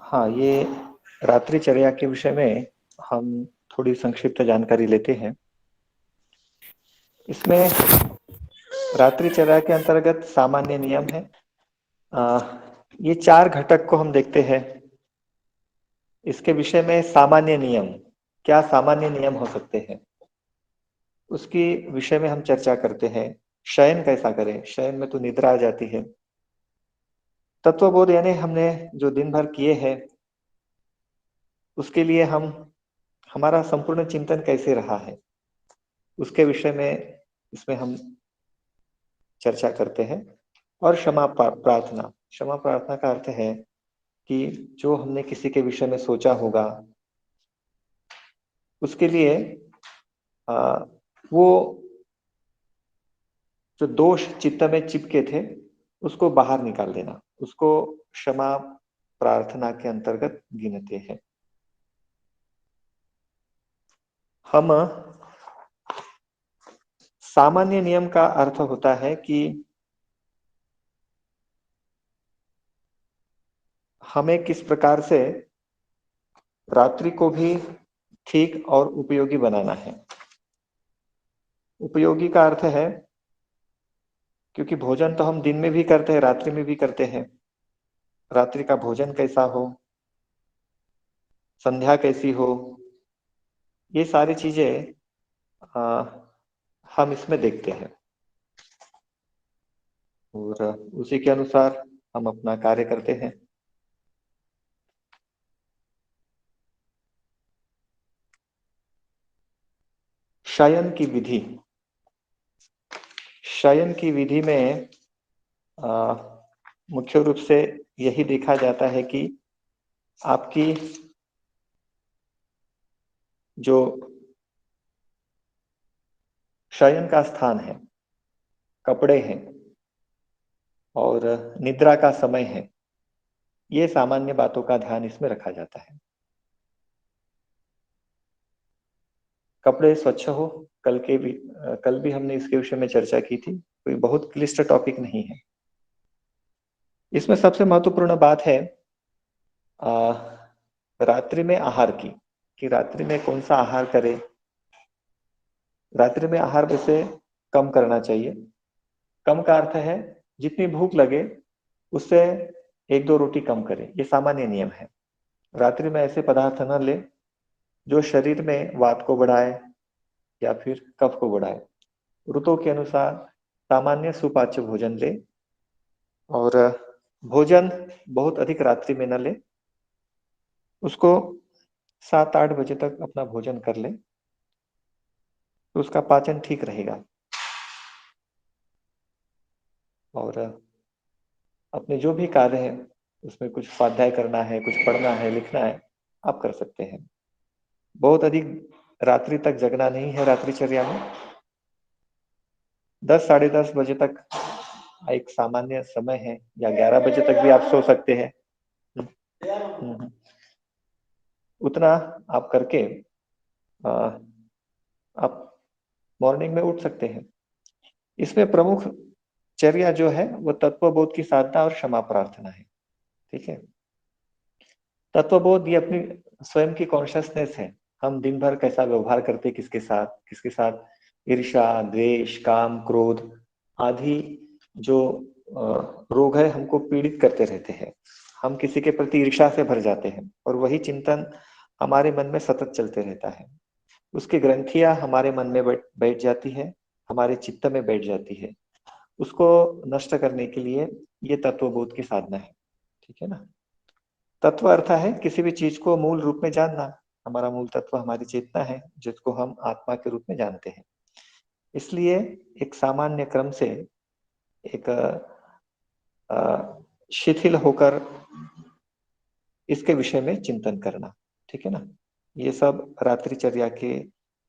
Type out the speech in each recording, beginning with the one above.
हाँ, ये रात्रिचर्या के विषय में हम थोड़ी संक्षिप्त जानकारी लेते हैं। इसमें रात्रिचर्या के अंतर्गत सामान्य नियम है। आ, ये चार घटक को हम देखते हैं। इसके विषय में सामान्य नियम, क्या सामान्य नियम हो सकते हैं, उसकी विषय में हम चर्चा करते हैं। शयन कैसा करें, शयन में तो निद्रा आ जाती है। तत्वबोध यानी हमने जो दिन भर किए हैं उसके लिए हम हमारा संपूर्ण चिंतन कैसे रहा है, उसके विषय में इसमें हम चर्चा करते हैं। और क्षमा प्रार्थना, क्षमा प्रार्थना का अर्थ है कि जो हमने किसी के विषय में सोचा होगा उसके लिए आ, वो जो दोष चित्त में चिपके थे उसको बाहर निकाल देना, उसको क्षमा प्रार्थना के अंतर्गत गिनते हैं हम। सामान्य नियम का अर्थ होता है कि हमें किस प्रकार से रात्रि को भी ठीक और उपयोगी बनाना है। उपयोगी का अर्थ है, क्योंकि भोजन तो हम दिन में भी करते हैं, रात्रि में भी करते हैं। रात्रि का भोजन कैसा हो, संध्या कैसी हो, ये सारी चीजें हम इसमें देखते हैं और उसी के अनुसार हम अपना कार्य करते हैं। शयन की विधि, शयन की विधि में आ, मुख्य रूप से यही देखा जाता है कि आपकी जो शयन का स्थान है, कपड़े हैं और निद्रा का समय है, ये सामान्य बातों का ध्यान इसमें रखा जाता है। कपड़े स्वच्छ हो, कल भी हमने इसके विषय में चर्चा की थी, कोई बहुत क्लिष्ट टॉपिक नहीं है। इसमें सबसे महत्वपूर्ण बात है आ, रात्रि में आहार की, कि रात्रि में कौन सा आहार करें। रात्रि में आहार वैसे कम करना चाहिए। कम का अर्थ है जितनी भूख लगे उससे एक दो रोटी कम करें, ये सामान्य नियम है। रात्रि में ऐसे पदार्थ न ले जो शरीर में वात को बढ़ाए या फिर कफ को बढ़ाए। ऋतु के अनुसार सामान्य सुपाच्य भोजन ले और भोजन बहुत अधिक रात्रि में न ले, उसको 7-8 बजे तक अपना भोजन कर ले तो उसका पाचन ठीक रहेगा। और अपने जो भी कार्य है उसमें कुछ स्वाध्याय करना है, कुछ पढ़ना है, लिखना है, आप कर सकते हैं। बहुत अधिक रात्रि तक जगना नहीं है रात्रिचर्या में। 10-10:30 बजे तक एक सामान्य समय है, या 11 बजे तक भी आप सो सकते हैं। हम्म। उतना आप करके आप मॉर्निंग में उठ सकते हैं। इसमें प्रमुख चर्या जो है वो तत्वबोध की साधना और क्षमा प्रार्थना है। ठीक है, तत्वबोध ये अपनी स्वयं की कॉन्शियसनेस है। हम दिन भर कैसा व्यवहार करते, किसके साथ ईर्ष्या, द्वेष, काम, क्रोध आदि जो रोग है हमको पीड़ित करते रहते हैं। हम किसी के प्रति ईर्ष्या से भर जाते हैं और वही चिंतन हमारे मन में सतत चलते रहता है। उसकी ग्रंथियां हमारे मन में बैठ जाती है, हमारे चित्त में बैठ जाती है। उसको नष्ट करने के लिए ये तत्वबोध की साधना है। ठीक है ना। तत्व अर्थ है किसी भी चीज को मूल रूप में जानना। हमारा मूल तत्व हमारी चेतना है जिसको हम आत्मा के रूप में जानते हैं। इसलिए एक सामान्य क्रम से एक शिथिल होकर इसके विषय में चिंतन करना। ठीक है ना। ये सब रात्रिचर्या के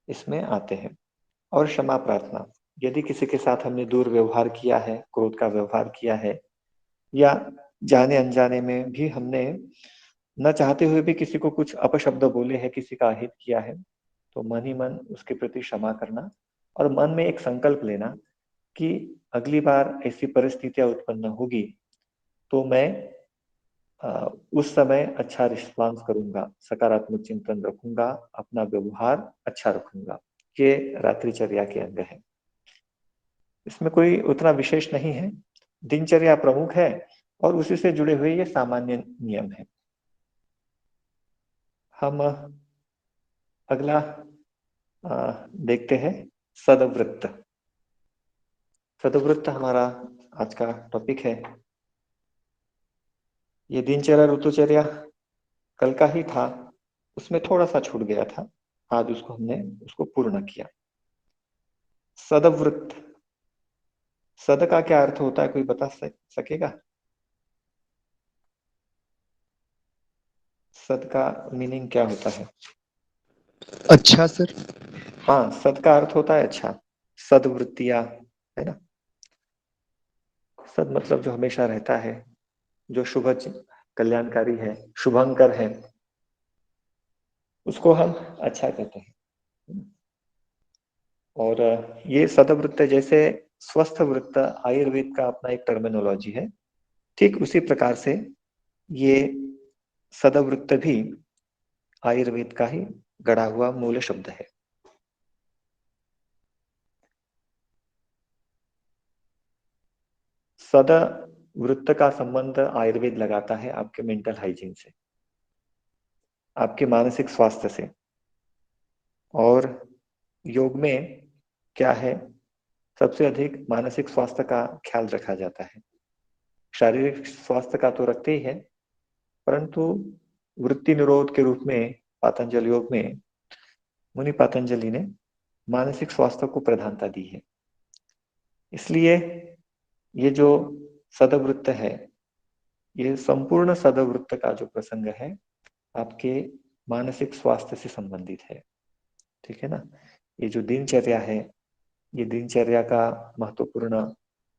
इसमें आते हैं। और क्षमा प्रार्थना, यदि किसी के साथ हमने दुर्व्यवहार किया है, क्रोध का व्यवहार किया है, या जाने अनजाने में भी हमने न चाहते हुए भी किसी को कुछ अपशब्द बोले हैं, किसी का अहित किया है, तो मन ही मन उसके प्रति क्षमा करना और मन में एक संकल्प लेना कि अगली बार ऐसी परिस्थितियां उत्पन्न होगी तो मैं उस समय अच्छा रिस्पॉन्स करूंगा, सकारात्मक चिंतन रखूंगा, अपना व्यवहार अच्छा रखूंगा। ये रात्रिचर्या के अंग है। इसमें कोई उतना विशेष नहीं है, दिनचर्या प्रमुख है और उसी से जुड़े हुए ये सामान्य नियम है। हम अगला देखते हैं, सदवृत्त। सदवृत्त हमारा आज का टॉपिक है। ये दिनचर्या ऋतुचर्या कल का ही था, उसमें थोड़ा सा छूट गया था, आज हमने उसको पूर्ण किया। सदवृत्त, सद का क्या अर्थ होता है, कोई बता सकेगा? सद का मीनिंग क्या होता है? अच्छा सर। हाँ, सद का अर्थ होता है अच्छा, सदवृत्तियां, है ना। सद मतलब जो हमेशा रहता है, जो कल्याणकारी है, शुभंकर है, उसको हम अच्छा कहते हैं। और ये सदवृत्त जैसे स्वस्थ वृत्त आयुर्वेद का अपना एक टर्मिनोलॉजी है, ठीक उसी प्रकार से ये सदवृत्त भी आयुर्वेद का ही गढ़ा हुआ मूल शब्द है। सद वृत्त का संबंध आयुर्वेद लगाता है आपके मेंटल हाइजीन से, आपके मानसिक स्वास्थ्य से। और योग में क्या है, सबसे अधिक मानसिक स्वास्थ्य का ख्याल रखा जाता है। शारीरिक स्वास्थ्य का तो रखते ही है, परंतु वृत्ति निरोध के रूप में पातंजल योग में मुनि पातंजलि ने मानसिक स्वास्थ्य को प्रधानता दी है। इसलिए ये जो सदवृत्त है, ये संपूर्ण सदवृत्त का जो प्रसंग है आपके मानसिक स्वास्थ्य से संबंधित है, ठीक है ना। ये जो दिनचर्या है, ये दिनचर्या का महत्वपूर्ण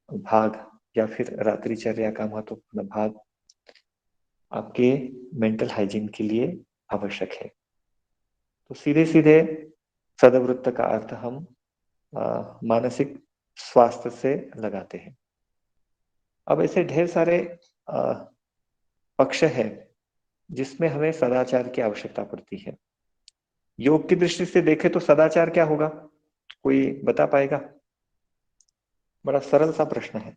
भाग या फिर रात्रिचर्या का महत्वपूर्ण भाग आपके मेंटल हाइजीन के लिए आवश्यक है। तो सीधे सीधे सदवृत्त का अर्थ हम मानसिक स्वास्थ्य से लगाते हैं। अब ऐसे ढेर सारे पक्ष है जिसमें हमें सदाचार की आवश्यकता पड़ती है। योग की दृष्टि से देखें तो सदाचार क्या होगा, कोई बता पाएगा? बड़ा सरल सा प्रश्न है।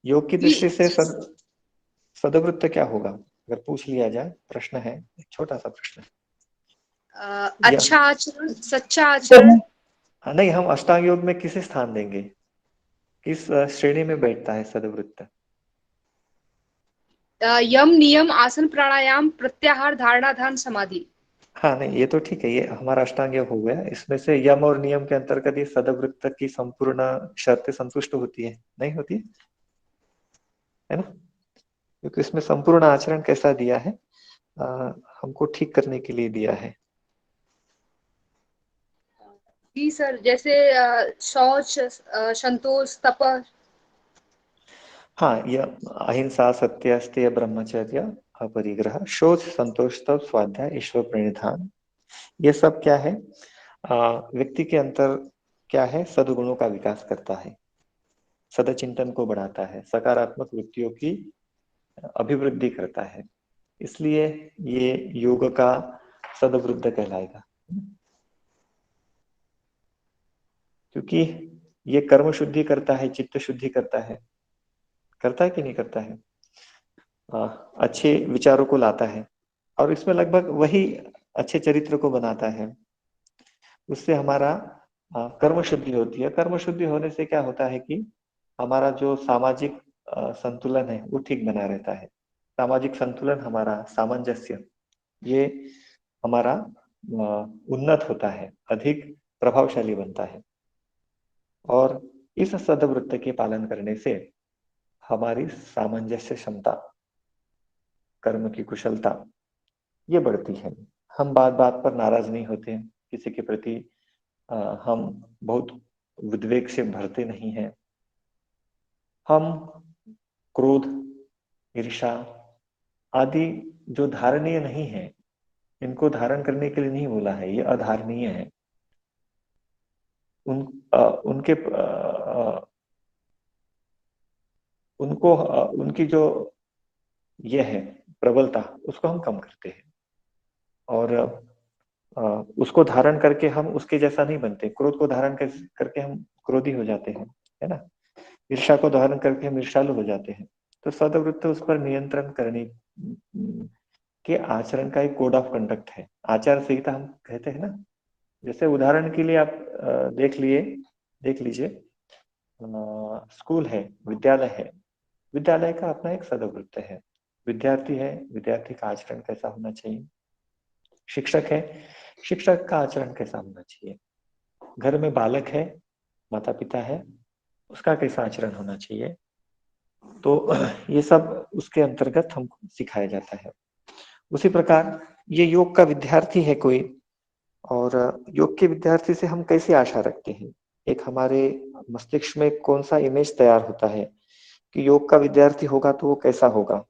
योग की दृष्टि से सदवृत्त क्या होगा, अगर पूछ लिया जाए, प्रश्न है, एक छोटा सा प्रश्न है। या अच्छा आचरण, सच्चा आचरण। नहीं, हम अष्टांग योग में किसे स्थान देंगे, किस श्रेणी में बैठता है सदवृत्त? यम नियम आसन प्राणायाम प्रत्याहार धारणा ध्यान समाधि। हाँ नहीं, ये तो ठीक है, ये हमारा अष्टांग योग हो गया। इसमें से यम और नियम के अंतर्गत ये सदवृत्त की संपूर्ण शर्तें संतुष्ट होती है, नहीं होती है ना? क्योंकि इसमें संपूर्ण आचरण कैसा दिया है, आ, हमको ठीक करने के लिए दिया है। जी सर, जैसे शौच, संतोष, तप। हाँ, ये अहिंसा, सत्य, अस्तेय, ब्रह्मचर्य, अपरिग्रह, शोच, संतोष, तप, स्वाध्याय, ईश्वर प्रणिधान, ये सब क्या है, व्यक्ति के अंतर क्या है, सद्गुणों का विकास करता है, सदचिंतन को बढ़ाता है, सकारात्मक वृत्तियों की अभिवृद्धि करता है। इसलिए ये योग का सदवृत्त कहलाएगा, क्योंकि ये कर्म शुद्धि करता है, चित्त शुद्धि करता है कि नहीं करता है, अच्छे विचारों को लाता है, और इसमें लगभग वही अच्छे चरित्र को बनाता है। उससे हमारा कर्म शुद्धि होती है। कर्म शुद्धि होने से क्या होता है कि हमारा जो सामाजिक संतुलन है वो ठीक बना रहता है। सामाजिक संतुलन, हमारा सामंजस्य, ये हमारा उन्नत होता है, अधिक प्रभावशाली बनता है। और इस सदवृत्त के पालन करने से हमारी सामंजस्य क्षमता, कर्म की कुशलता, ये बढ़ती है। हम बात बात पर नाराज नहीं होते, किसी के प्रति हम बहुत उद्वेग से भरते नहीं हैं। हम क्रोध, ईर्ष्या आदि जो धारणीय नहीं है, इनको धारण करने के लिए नहीं बोला है, ये अधारणीय है। उन उनके उनको उनकी जो ये है प्रबलता, उसको हम कम करते हैं। और उसको धारण करके हम उसके जैसा नहीं बनते। क्रोध को धारण करके हम क्रोधी हो जाते हैं, है ना। ईर्ष्या को धारण करके हम ईर्ष्यालु हो जाते हैं। तो सदवृत्त उस पर नियंत्रण करने के आचरण का एक कोड ऑफ कंडक्ट है, आचार संहिता हम कहते हैं ना। जैसे उदाहरण के लिए आप देख लीजिए, स्कूल है, विद्यालय है, विद्यालय का अपना एक सदवृत्त है। विद्यार्थी है, विद्यार्थी का आचरण कैसा होना चाहिए। शिक्षक है, शिक्षक का आचरण कैसा होना चाहिए। घर में बालक है, माता पिता है, उसका कैसा आचरण होना चाहिए। तो ये सब उसके अंतर्गत हमको सिखाया जाता है। उसी प्रकार ये योग का विद्यार्थी है कोई, और योग के विद्यार्थी से हम कैसी आशा रखते हैं। एक हमारे मस्तिष्क में कौन सा इमेज तैयार होता है कि योग का विद्यार्थी होगा तो वो कैसा होगा,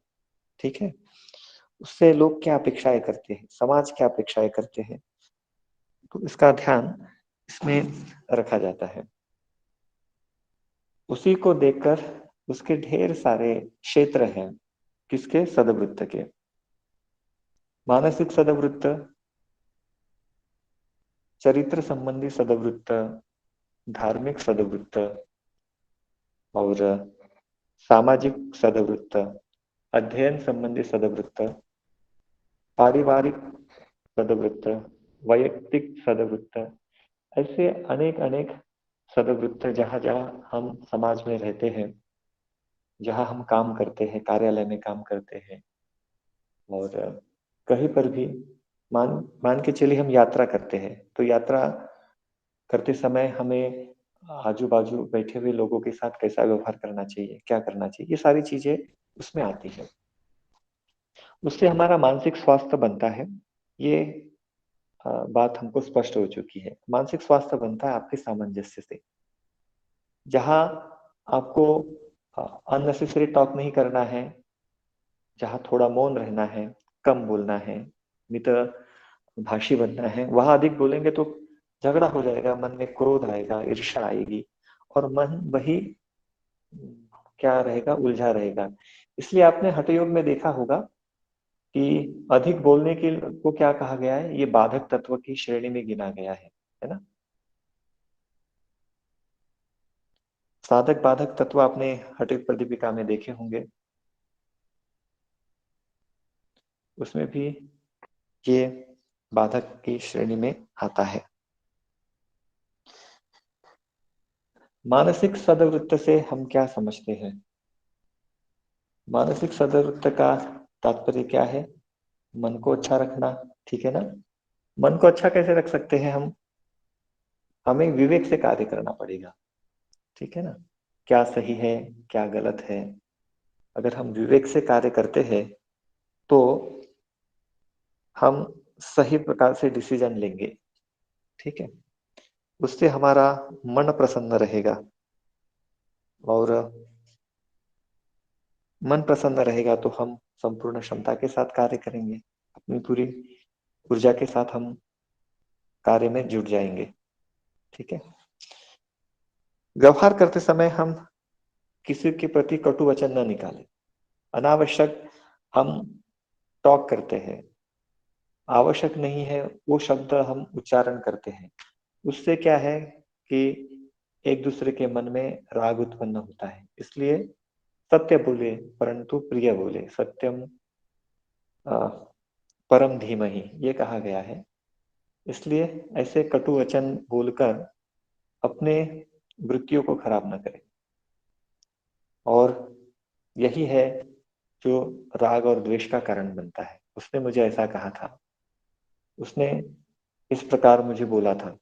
ठीक है। उससे लोग क्या अपेक्षाएं करते हैं, समाज क्या अपेक्षाएं करते हैं, तो इसका ध्यान इसमें रखा जाता है। उसी को देखकर उसके ढेर सारे क्षेत्र हैं, किसके, सदवृत्त के। मानसिक सदवृत्त, चरित्र संबंधी सदवृत्त, धार्मिक सदवृत्त, और सामाजिक सदवृत्त, अध्ययन संबंधी सदवृत्त, पारिवारिक सदवृत्त, वैयक्तिक सदवृत्त। ऐसे अनेक अनेक सदवृत्त, जहाँ जहाँ हम समाज में रहते हैं, जहाँ हम काम करते हैं, कार्यालय में काम करते हैं, और कहीं पर भी मान मान के चलिए हम यात्रा करते हैं, तो यात्रा करते समय हमें आजू बाजू बैठे हुए लोगों के साथ कैसा व्यवहार करना चाहिए, क्या करना चाहिए, ये सारी चीजें उसमें आती है। उससे हमारा मानसिक स्वास्थ्य बनता है। ये बात हमको स्पष्ट हो चुकी है। मानसिक स्वास्थ्य बनता है आपके सामंजस्य से, जहाँ आपको अननेसेसरी टॉक नहीं करना है, जहाँ थोड़ा मौन रहना है, कम बोलना है, मित्र भाषी बनना है। वहां अधिक बोलेंगे तो झगड़ा हो जाएगा, मन में क्रोध आएगा, ईर्ष्या आएगी, और मन वही क्या रहेगा, उलझा रहेगा। इसलिए आपने हठ योग में देखा होगा कि अधिक बोलने के को क्या कहा गया है, ये बाधक तत्व की श्रेणी में गिना गया है ना। साधक बाधक तत्व आपने हठ योग प्रदीपिका में देखे होंगे, उसमें भी ये बाधक की श्रेणी में आता है। मानसिक सदवृत्त से हम क्या समझते हैं। मानसिक सदवृत्त का तात्पर्य क्या है, मन को अच्छा रखना, ठीक है ना। मन को अच्छा कैसे रख सकते हैं हम, हमें विवेक से कार्य करना पड़ेगा, ठीक है ना। क्या सही है, क्या गलत है, अगर हम विवेक से कार्य करते हैं तो हम सही प्रकार से डिसीजन लेंगे, ठीक है। उससे हमारा मन प्रसन्न रहेगा, और मन प्रसन्न रहेगा तो हम संपूर्ण क्षमता के साथ कार्य करेंगे, अपनी पूरी ऊर्जा के साथ हम कार्य में जुट जाएंगे, ठीक है। व्यवहार करते समय हम किसी के प्रति कटु वचन न निकालें। अनावश्यक हम टॉक करते हैं, आवश्यक नहीं है वो शब्द हम उच्चारण करते हैं, उससे क्या है कि एक दूसरे के मन में राग उत्पन्न होता है। इसलिए सत्य बोले परंतु प्रिय बोले, सत्यम परम धीमहि, ये कहा गया है। इसलिए ऐसे कटु वचन बोलकर अपने वृत्तियों को खराब न करें। और यही है जो राग और द्वेष का कारण बनता है। उसने मुझे ऐसा कहा था, उसने इस प्रकार मुझे बोला था।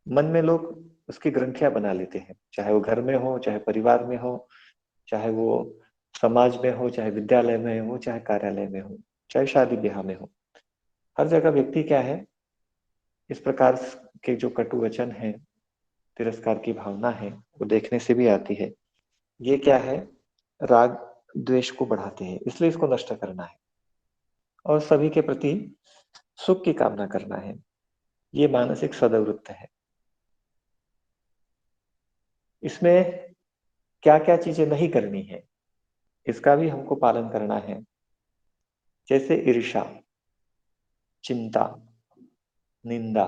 मन में लोग उसकी ग्रंथियां बना लेते हैं, चाहे वो घर में हो, चाहे परिवार में हो, चाहे वो समाज में हो, चाहे विद्यालय में हो, चाहे कार्यालय में हो, चाहे शादी ब्याह में हो। हर जगह व्यक्ति क्या है, इस प्रकार के जो कटु वचन है, तिरस्कार की भावना है, वो देखने से भी आती है। ये क्या है, राग द्वेष को बढ़ाते हैं, इसलिए इसको नष्ट करना है और सभी के प्रति सुख की कामना करना है। ये मानसिक सदवृत्त है। इसमें क्या क्या चीजें नहीं करनी है, इसका भी हमको पालन करना है। जैसे ईर्ष्या, चिंता, निंदा,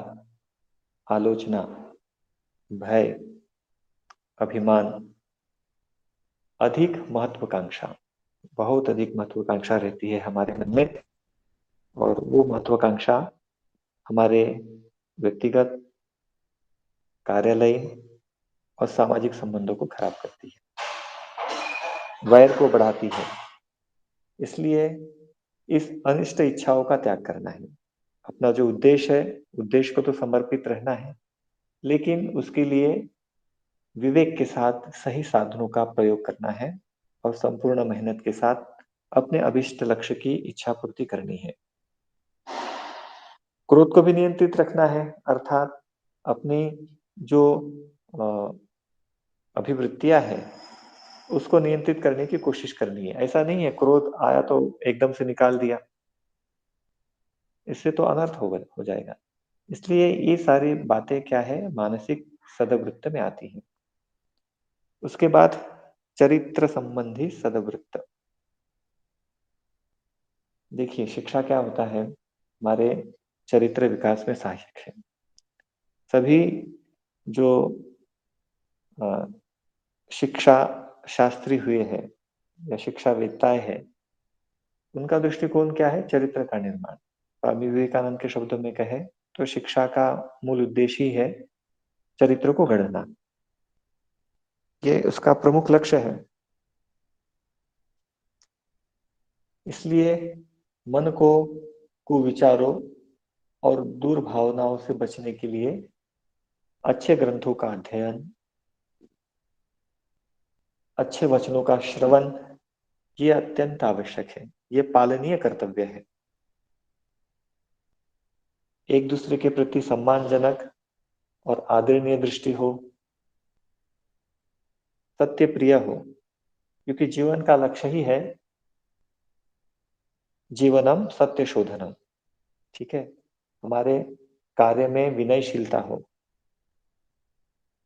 आलोचना, भय, अभिमान, अधिक महत्वाकांक्षा। बहुत अधिक महत्वाकांक्षा रहती है हमारे मन में, और वो महत्वाकांक्षा हमारे व्यक्तिगत, कार्यालयीन और सामाजिक संबंधों को खराब करती है, वैर को बढ़ाती है। इसलिए इस अनिष्ट इच्छाओं का त्याग करना है। अपना जो उद्देश्य है, उद्देश्य को तो समर्पित रहना है, लेकिन उसके लिए विवेक के साथ सही साधनों का प्रयोग करना है और संपूर्ण मेहनत के साथ अपने अभिष्ट लक्ष्य की इच्छा पूर्ति करनी है। क्रोध को भी नियंत्रित रखना है, अर्थात अपनी जो अभिवृत्तियां है उसको नियंत्रित करने की कोशिश करनी है। ऐसा नहीं है क्रोध आया तो एकदम से निकाल दिया, इससे तो अनर्थ हो जाएगा। इसलिए ये सारी बातें क्या है, मानसिक सदवृत्त में आती हैं। उसके बाद चरित्र संबंधी सदवृत्त। देखिए शिक्षा क्या होता है, हमारे चरित्र विकास में सहायक है। सभी जो शिक्षा शास्त्री हुए हैं या शिक्षावेत्ताएं हैं, उनका दृष्टिकोण क्या है, चरित्र का निर्माण। स्वामी विवेकानंद के शब्दों में कहे तो शिक्षा का मूल उद्देश्य ही है चरित्र को गढ़ना, ये उसका प्रमुख लक्ष्य है। इसलिए मन को कुविचारों और दुर्भावनाओं से बचने के लिए अच्छे ग्रंथों का अध्ययन, अच्छे वचनों का श्रवण, ये अत्यंत आवश्यक है, ये पालनीय कर्तव्य है। एक दूसरे के प्रति सम्मानजनक और आदरणीय दृष्टि हो, सत्य प्रिय हो, क्योंकि जीवन का लक्ष्य ही है जीवनम सत्य शोधनम। ठीक है, हमारे कार्य में विनयशीलता हो,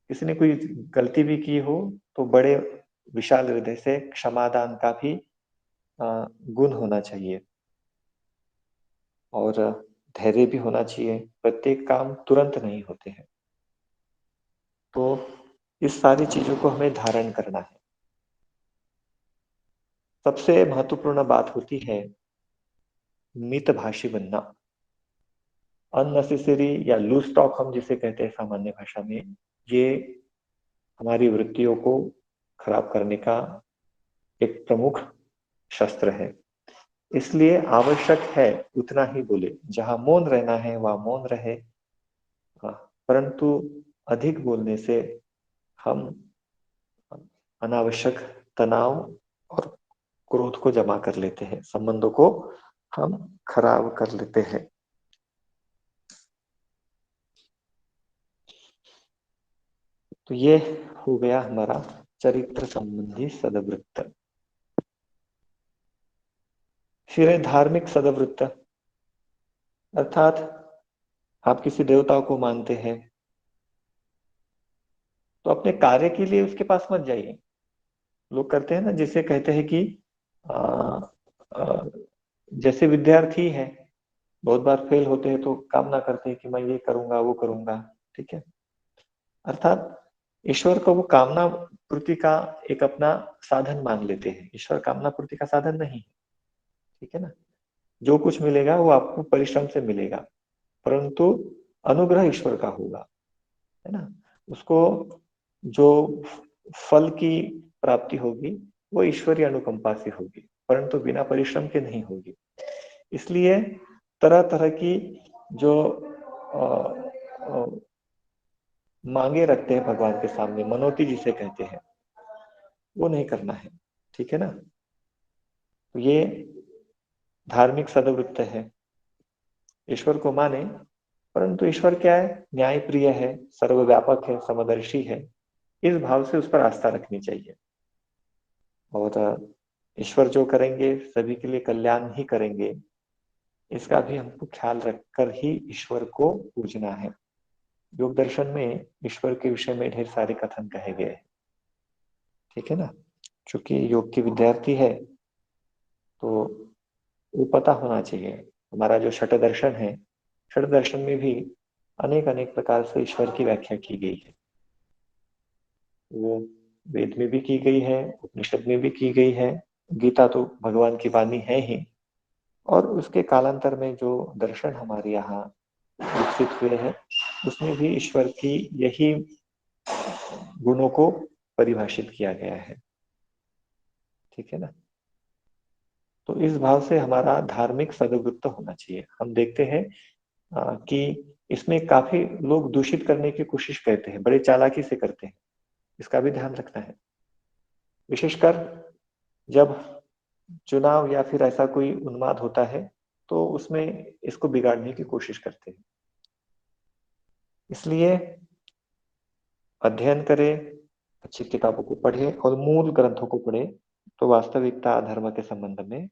किसी ने कोई गलती भी की हो तो बड़े विशाल हृदय से क्षमादान का भी गुण होना चाहिए, और धैर्य भी होना चाहिए। प्रत्येक काम तुरंत नहीं होते हैं, तो इस सारी चीजों को हमें धारण करना है। सबसे महत्वपूर्ण बात होती है मितभाषी बनना। अननेसेसरी या लूज टॉक हम जिसे कहते हैं सामान्य भाषा में, ये हमारी वृत्तियों को खराब करने का एक प्रमुख शस्त्र है। इसलिए आवश्यक है उतना ही बोले, जहां मौन रहना है वहां मौन रहे। हाँ, परंतु अधिक बोलने से हम अनावश्यक तनाव और क्रोध को जमा कर लेते हैं, संबंधों को हम खराब कर लेते हैं। तो ये हो गया हमारा चरित्र संबंधी सदवृत्त। फिर है धार्मिक सदवृत्त, अर्थात आप किसी देवता को मानते हैं तो अपने कार्य के लिए उसके पास मत जाइए। लोग करते हैं ना, जिसे कहते हैं कि आ, आ, जैसे विद्यार्थी है, बहुत बार फेल होते हैं तो कामना करते हैं कि मैं ये करूंगा वो करूंगा। ठीक है, अर्थात ईश्वर को वो कामना पूर्ति का एक अपना साधन मान लेते हैं। ईश्वर कामना पूर्ति का साधन नहीं है। ठीक है ना, जो कुछ मिलेगा वो आपको परिश्रम से मिलेगा, परंतु अनुग्रह ईश्वर का होगा, है ना। उसको जो फल की प्राप्ति होगी वो ईश्वरीय अनुकंपा से होगी, परंतु बिना परिश्रम के नहीं होगी। इसलिए तरह तरह की जो अ, अ, मांगे रखते हैं भगवान के सामने, मनोती जिसे कहते हैं, वो नहीं करना है। ठीक है ना, तो ये धार्मिक सदवृत्त है। ईश्वर को माने, परंतु ईश्वर क्या है, न्याय प्रिय है, सर्वव्यापक है, समदर्शी है, इस भाव से उस पर आस्था रखनी चाहिए। और ईश्वर जो करेंगे सभी के लिए कल्याण ही करेंगे, इसका भी हमको ख्याल रखकर ही ईश्वर को पूजना है। योग दर्शन में ईश्वर के विषय में ढेर सारे कथन कहे गए हैं। ठीक है ना, चूंकि योग के विद्यार्थी है तो वो पता होना चाहिए। हमारा जो षट दर्शन है, षट दर्शन में भी अनेक अनेक प्रकार से ईश्वर की व्याख्या की गई है। वो वेद में भी की गई है, उपनिषद में भी की गई है, गीता तो भगवान की वाणी है ही, और उसके कालांतर में जो दर्शन हमारे यहाँ विकसित हुए हैं उसमें भी ईश्वर की यही गुणों को परिभाषित किया गया है। ठीक है ना। तो इस भाव से हमारा धार्मिक सदवृत्त होना चाहिए। हम देखते हैं कि इसमें काफी लोग दूषित करने की कोशिश करते हैं, बड़े चालाकी से करते हैं, इसका भी ध्यान रखना है। विशेषकर जब चुनाव या फिर ऐसा कोई उन्माद होता है तो उसमें इसको बिगाड़ने की कोशिश करते हैं। इसलिए अध्ययन करें, अच्छी किताबों को पढ़े और मूल ग्रंथों को पढ़े, तो वास्तविकता धर्म के संबंध में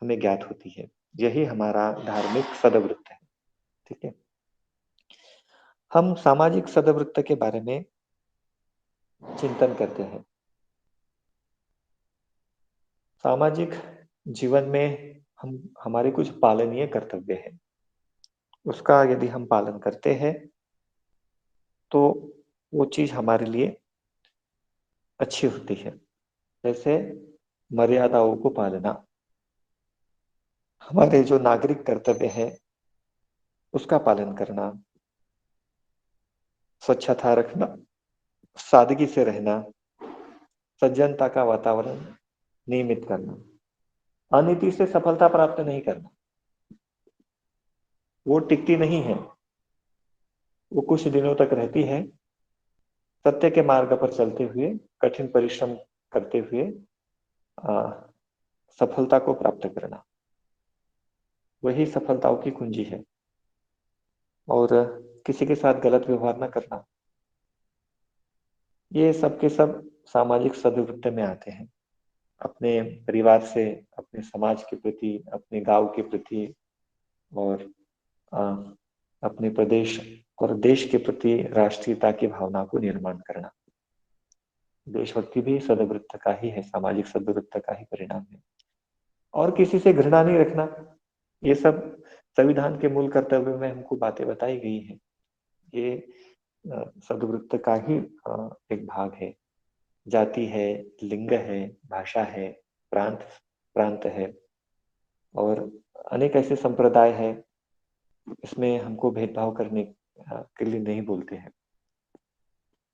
हमें ज्ञात होती है। यही हमारा धार्मिक सदवृत्त है। ठीक है। हम सामाजिक सदवृत्त के बारे में चिंतन करते हैं। सामाजिक जीवन में हम हमारे कुछ पालनीय कर्तव्य हैं, उसका यदि हम पालन करते हैं तो वो चीज हमारे लिए अच्छी होती है। जैसे मर्यादाओं को पालना, हमारे जो नागरिक कर्तव्य है उसका पालन करना, स्वच्छता रखना, सादगी से रहना, सज्जनता का वातावरण नियमित करना, अनीति से सफलता प्राप्त नहीं करना, वो टिकती नहीं है, वो कुछ दिनों तक रहती है। सत्य के मार्ग पर चलते हुए, कठिन परिश्रम करते हुए आ, सफलता को प्राप्त करना, वही सफलताओं की कुंजी है। और किसी के साथ गलत व्यवहार न करना, ये सब के सब सामाजिक सदवृत्त में आते हैं। अपने परिवार से, अपने समाज के प्रति, अपने गांव के प्रति और अ, अपने प्रदेश और देश के प्रति राष्ट्रीयता की भावना को निर्माण करना। देशभक्ति भी सदवृत्त का ही है, सामाजिक सदवृत्त का ही परिणाम है। और किसी से घृणा नहीं रखना, ये सब संविधान के मूल कर्तव्य में हमको बातें बताई गई हैं। ये सदवृत्त का ही एक भाग है। जाति है, लिंग है, भाषा है, प्रांत प्रांत है और अनेक ऐसे संप्रदाय है, इसमें हमको भेदभाव करने के लिए नहीं बोलते हैं।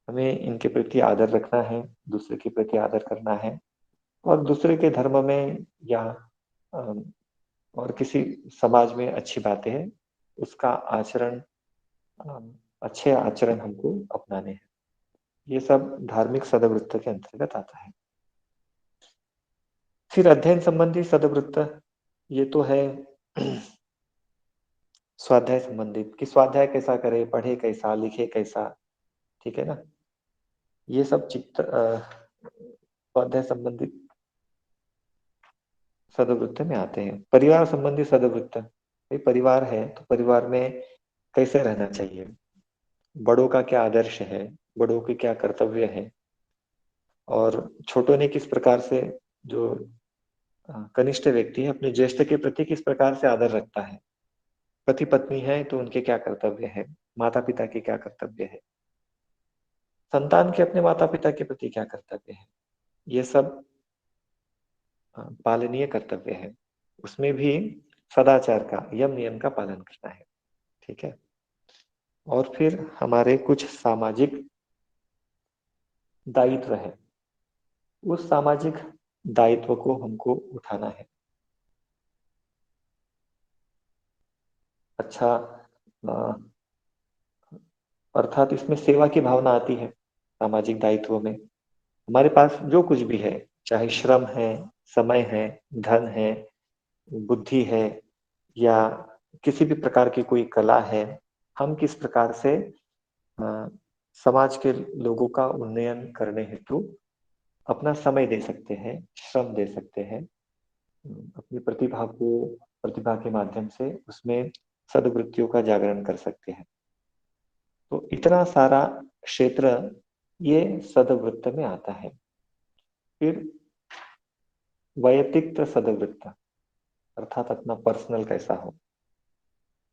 हमें इनके प्रति आदर रखना है, दूसरे के प्रति आदर करना है और दूसरे के धर्म में या अम, और किसी समाज में अच्छी बातें हैं उसका आचरण, अम, अच्छे आचरण हमको अपनाने हैं। ये सब धार्मिक सदवृत्त के अंतर्गत आता है। फिर अध्ययन संबंधी सदवृत्त, ये तो है स्वाध्याय संबंधित, कि स्वाध्याय कैसा करे, पढ़े कैसा, लिखे कैसा। ठीक है ना। ये सब स्वाध्याय संबंधित सदवृत्त में आते हैं। परिवार संबंधी सदवृत्त, भाई परिवार है तो परिवार में कैसे रहना चाहिए, बड़ों का क्या आदर्श है, बड़ों के क्या कर्तव्य है और छोटों ने किस प्रकार से, जो कनिष्ठ व्यक्ति है अपने ज्येष्ठ के प्रति किस प्रकार से आदर रखता है। पति पत्नी है तो उनके क्या कर्तव्य है, माता पिता के क्या कर्तव्य है, संतान के अपने माता पिता के प्रति क्या कर्तव्य है। ये सब पालनीय कर्तव्य है। उसमें भी सदाचार का, यम नियम का पालन करना है। ठीक है। और फिर हमारे कुछ सामाजिक दायित्व है, उस सामाजिक दायित्व को हमको उठाना है। अच्छा, अर्थात इसमें सेवा की भावना आती है। सामाजिक दायित्व में हमारे पास जो कुछ भी है, चाहे श्रम है, समय है, धन है, बुद्धि है या किसी भी प्रकार की कोई कला है, हम किस प्रकार से अ, समाज के लोगों का उन्नयन करने हेतु अपना समय दे सकते हैं, श्रम दे सकते हैं, अपनी प्रतिभा के माध्यम से उसमें सद्वृत्तियों का जागरण कर सकते हैं। तो इतना सारा क्षेत्र ये सदवृत्त में आता है। फिर वैयक्तिक सदवृत्त, अर्थात अपना पर्सनल कैसा हो।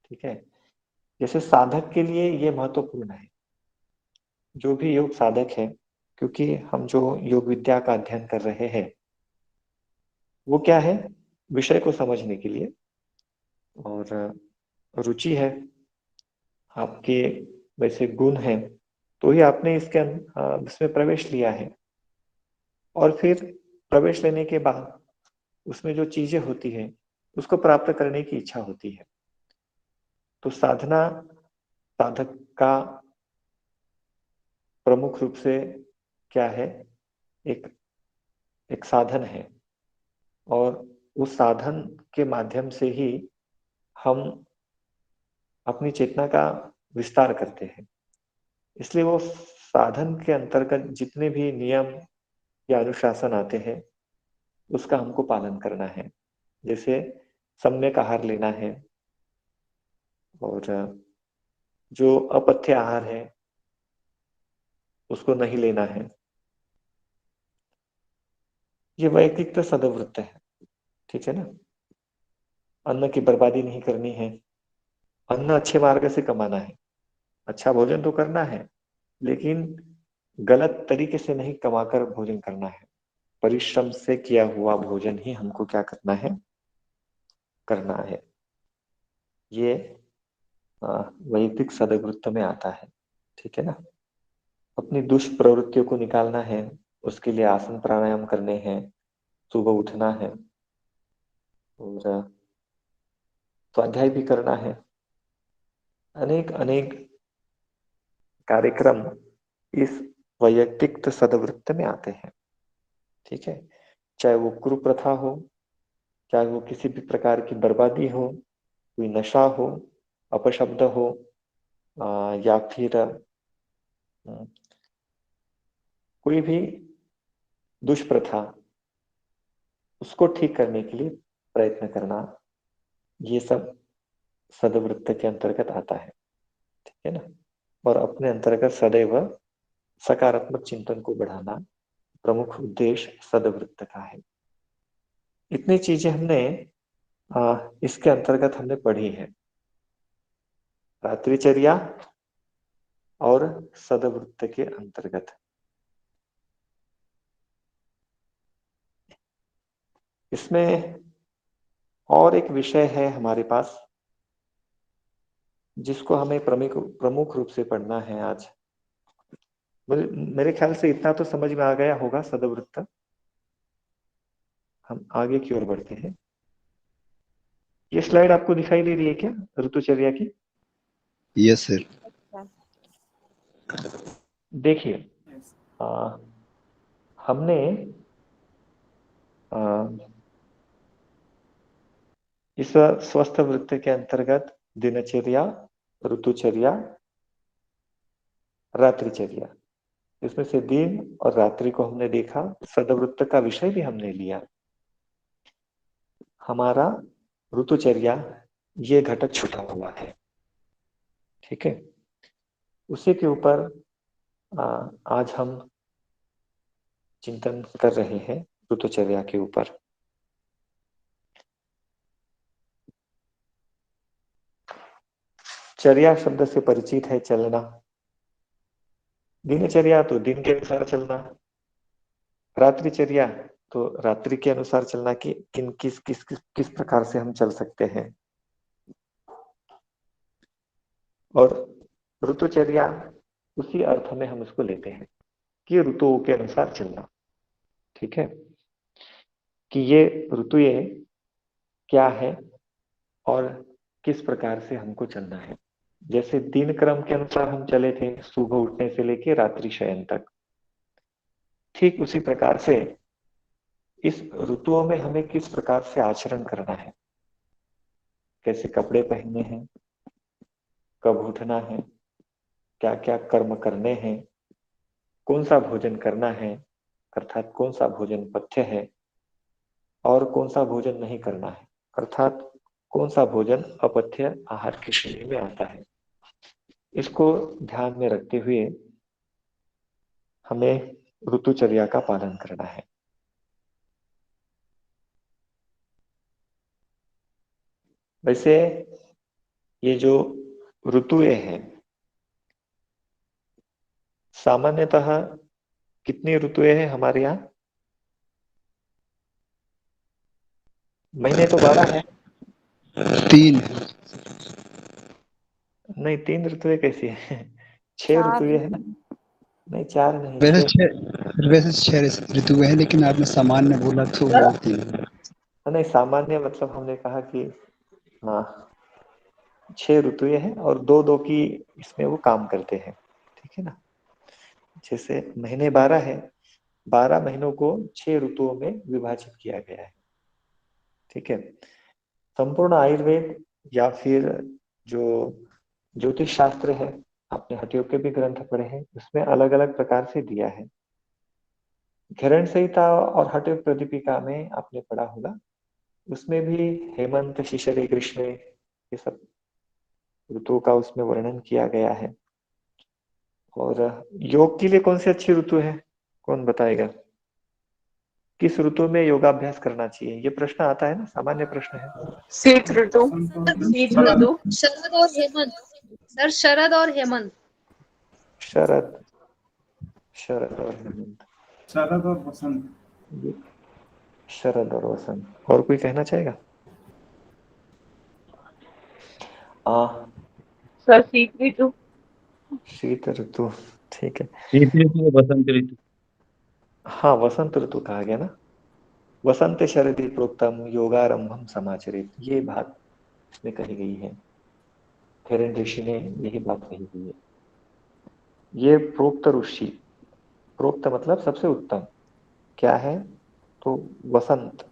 ठीक है, जैसे साधक के लिए ये महत्वपूर्ण है, जो भी योग साधक है, क्योंकि हम जो योग विद्या का अध्ययन कर रहे हैं वो क्या है, विषय को समझने के लिए, और रुचि है आपके, वैसे गुण है, तो ही आपने इसमें प्रवेश लिया है। और फिर प्रवेश लेने के बाद उसमें जो चीजें होती है उसको प्राप्त करने की इच्छा होती है। तो साधना साधक का प्रमुख रूप से क्या है, एक एक साधन है, और उस साधन के माध्यम से ही हम अपनी चेतना का विस्तार करते हैं। इसलिए वो साधन के अंतर्गत जितने भी नियम या अनुशासन आते हैं उसका हमको पालन करना है। जैसे सम्यक आहार लेना है, और जो अपथ्य आहार है उसको नहीं लेना है। ये वैयक्तिक सदवृत्त है, ठीक है ना। अन्न की बर्बादी नहीं करनी है, अन्न अच्छे मार्ग से कमाना है, अच्छा भोजन तो करना है, लेकिन गलत तरीके से नहीं कमाकर भोजन करना है। परिश्रम से किया हुआ भोजन ही हमको क्या करना है, करना है। ये वैयक्तिक सदवृत्त में आता है, ठीक है ना। अपनी दुष्प्रवृत्तियों को निकालना है, उसके लिए आसन प्राणायाम करने हैं, सुबह उठना है, और स्वाध्याय भी करना है। अनेक अनेक कार्यक्रम इस वैयक्तिक सदवृत्त में आते हैं, ठीक है। चाहे वो कुप्रथा हो, चाहे वो किसी भी प्रकार की बर्बादी हो, कोई नशा हो, अपशब्द हो, या फिर कोई भी दुष्प्रथा, उसको ठीक करने के लिए प्रयत्न करना, ये सब सदवृत्त के अंतर्गत आता है, ठीक है ना। और अपने अंतर्गत सदैव सकारात्मक चिंतन को बढ़ाना प्रमुख उद्देश्य सदवृत्त का है। इतनी चीजें हमने इसके अंतर्गत हमने पढ़ी है, रात्रिचर्या और सदवृत्त के अंतर्गत। इसमें और एक विषय है हमारे पास जिसको हमें प्रमुख प्रमुख रूप से पढ़ना है आज। मेरे ख्याल से इतना तो समझ में आ गया होगा सदवृत्त। हम आगे की ओर बढ़ते हैं। ये स्लाइड आपको दिखाई दे रही है क्या, ऋतुचर्या की? Yes sir. देखिए, हमने आ, इस स्वस्थ वृत्त के अंतर्गत दिनचर्या, ऋतुचर्या, रात्रिचर्या, इसमें से दिन और रात्रि को हमने देखा। सदवृत्त का विषय भी हमने लिया। हमारा ऋतुचर्या ये घटक छूटा हुआ है, ठीक है। उसी के ऊपर आज हम चिंतन कर रहे हैं, ऋतुचर्या के ऊपर। चर्या शब्द से परिचित है, चलना। दिनचर्या तो दिन के अनुसार चलना, रात्रिचर्या तो रात्रि के अनुसार चलना, कि किन किस किस किस किस प्रकार से हम चल सकते हैं। और ऋतुचर्या उसी अर्थ में हम उसको लेते हैं कि ऋतुओं के अनुसार चलना, ठीक है। कि ये ऋतुएं क्या है और किस प्रकार से हमको चलना है। जैसे दिन क्रम के अनुसार हम चले थे सुबह उठने से लेके रात्रि शयन तक, ठीक उसी प्रकार से इस ऋतुओं में हमें किस प्रकार से आचरण करना है, कैसे कपड़े पहनने हैं, कब उठना है, क्या क्या कर्म करने हैं, कौन सा भोजन करना है, अर्थात कौन सा भोजन पथ्य है, और कौन सा भोजन नहीं करना है, अर्थात कौन सा भोजन अपथ्य आहार की श्रेणी में आता है। इसको ध्यान में रखते हुए हमें ऋतुचर्या का पालन करना है। वैसे ये जो ऋतुएं हैं, सामान्यतः कितनी ऋतुएं हैं हमारे यहाँ? महीने तो 12 है। 3। नहीं, 3 ऋतुएं कैसी है? 6 चार ऋतुएं है ना? नहीं, 4 नहीं, वैसे 6। 6 ऋतु है, लेकिन आपने सामान्य बोला तो वो 3। नहीं, सामान्य मतलब हमने कहा कि हाँ, 6 ऋतुएं हैं और दो दो की इसमें वो काम करते हैं, ठीक है ना। जैसे महीने 12 है, 12 महीनों को 6 ऋतुओं में विभाजित किया गया है, ठीक है। संपूर्ण आयुर्वेद या फिर जो ज्योतिष शास्त्र है, आपने हठयोग के भी ग्रंथ पढ़े हैं, उसमें अलग अलग प्रकार से दिया है। घरण संहिता और हठयोग प्रदीपिका में आपने पढ़ा होगा, उसमें भी हेमंत, शिशिर, ग्रीष्म, ये सब ऋतुओं का उसमें वर्णन किया गया है। और योग के लिए कौन सी अच्छी ऋतु है, कौन बताएगा? किस ऋतु में योगाभ्यास करना चाहिए, ये प्रश्न आता है ना, सामान्य प्रश्न है। शीत ऋतु। शीत ऋतु। शरद और हेमंत। सर, शरद और हेमंत। शरद, शरद और हेमंत। शरद और बसंत। ये शरद और वसंत। और कोई कहना चाहेगा? आ सर, शीत ऋतु। शीत ऋतु, ठीक है। शीत ऋतु और बसंत ऋतु। हाँ, वसंत ऋतु कहा गया ना। वसंत शरदि प्रोक्तम योगारंभम समाचरित, ये बात इसमें कही गई है। हिरण्य ऋषि ने यही बात कही गई है। ये प्रोक्त ऋषि, प्रोक्त मतलब सबसे उत्तम क्या है, तो वसंत,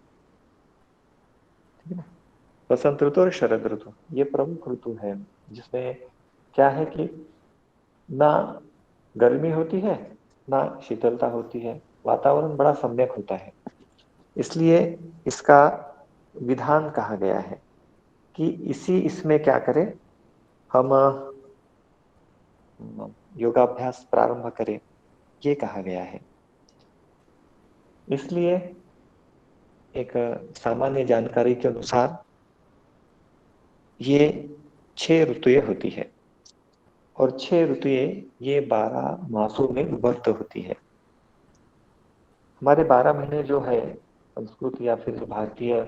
ठीक है ना। वसंत ऋतु और शरद ऋतु ये प्रमुख ऋतु है, जिसमें क्या है कि ना गर्मी होती है, ना शीतलता होती है, वातावरण बड़ा सम्यक होता है। इसलिए इसका विधान कहा गया है कि इसी इसमें क्या करें, हम योगाभ्यास प्रारंभ करें, ये कहा गया है। इसलिए एक सामान्य जानकारी के अनुसार ये 6 ऋतुएं होती है, और 6 ऋतुएं ये 12 मासों में विभक्त होती है। हमारे 12 महीने जो है संस्कृत या फिर जो भारतीय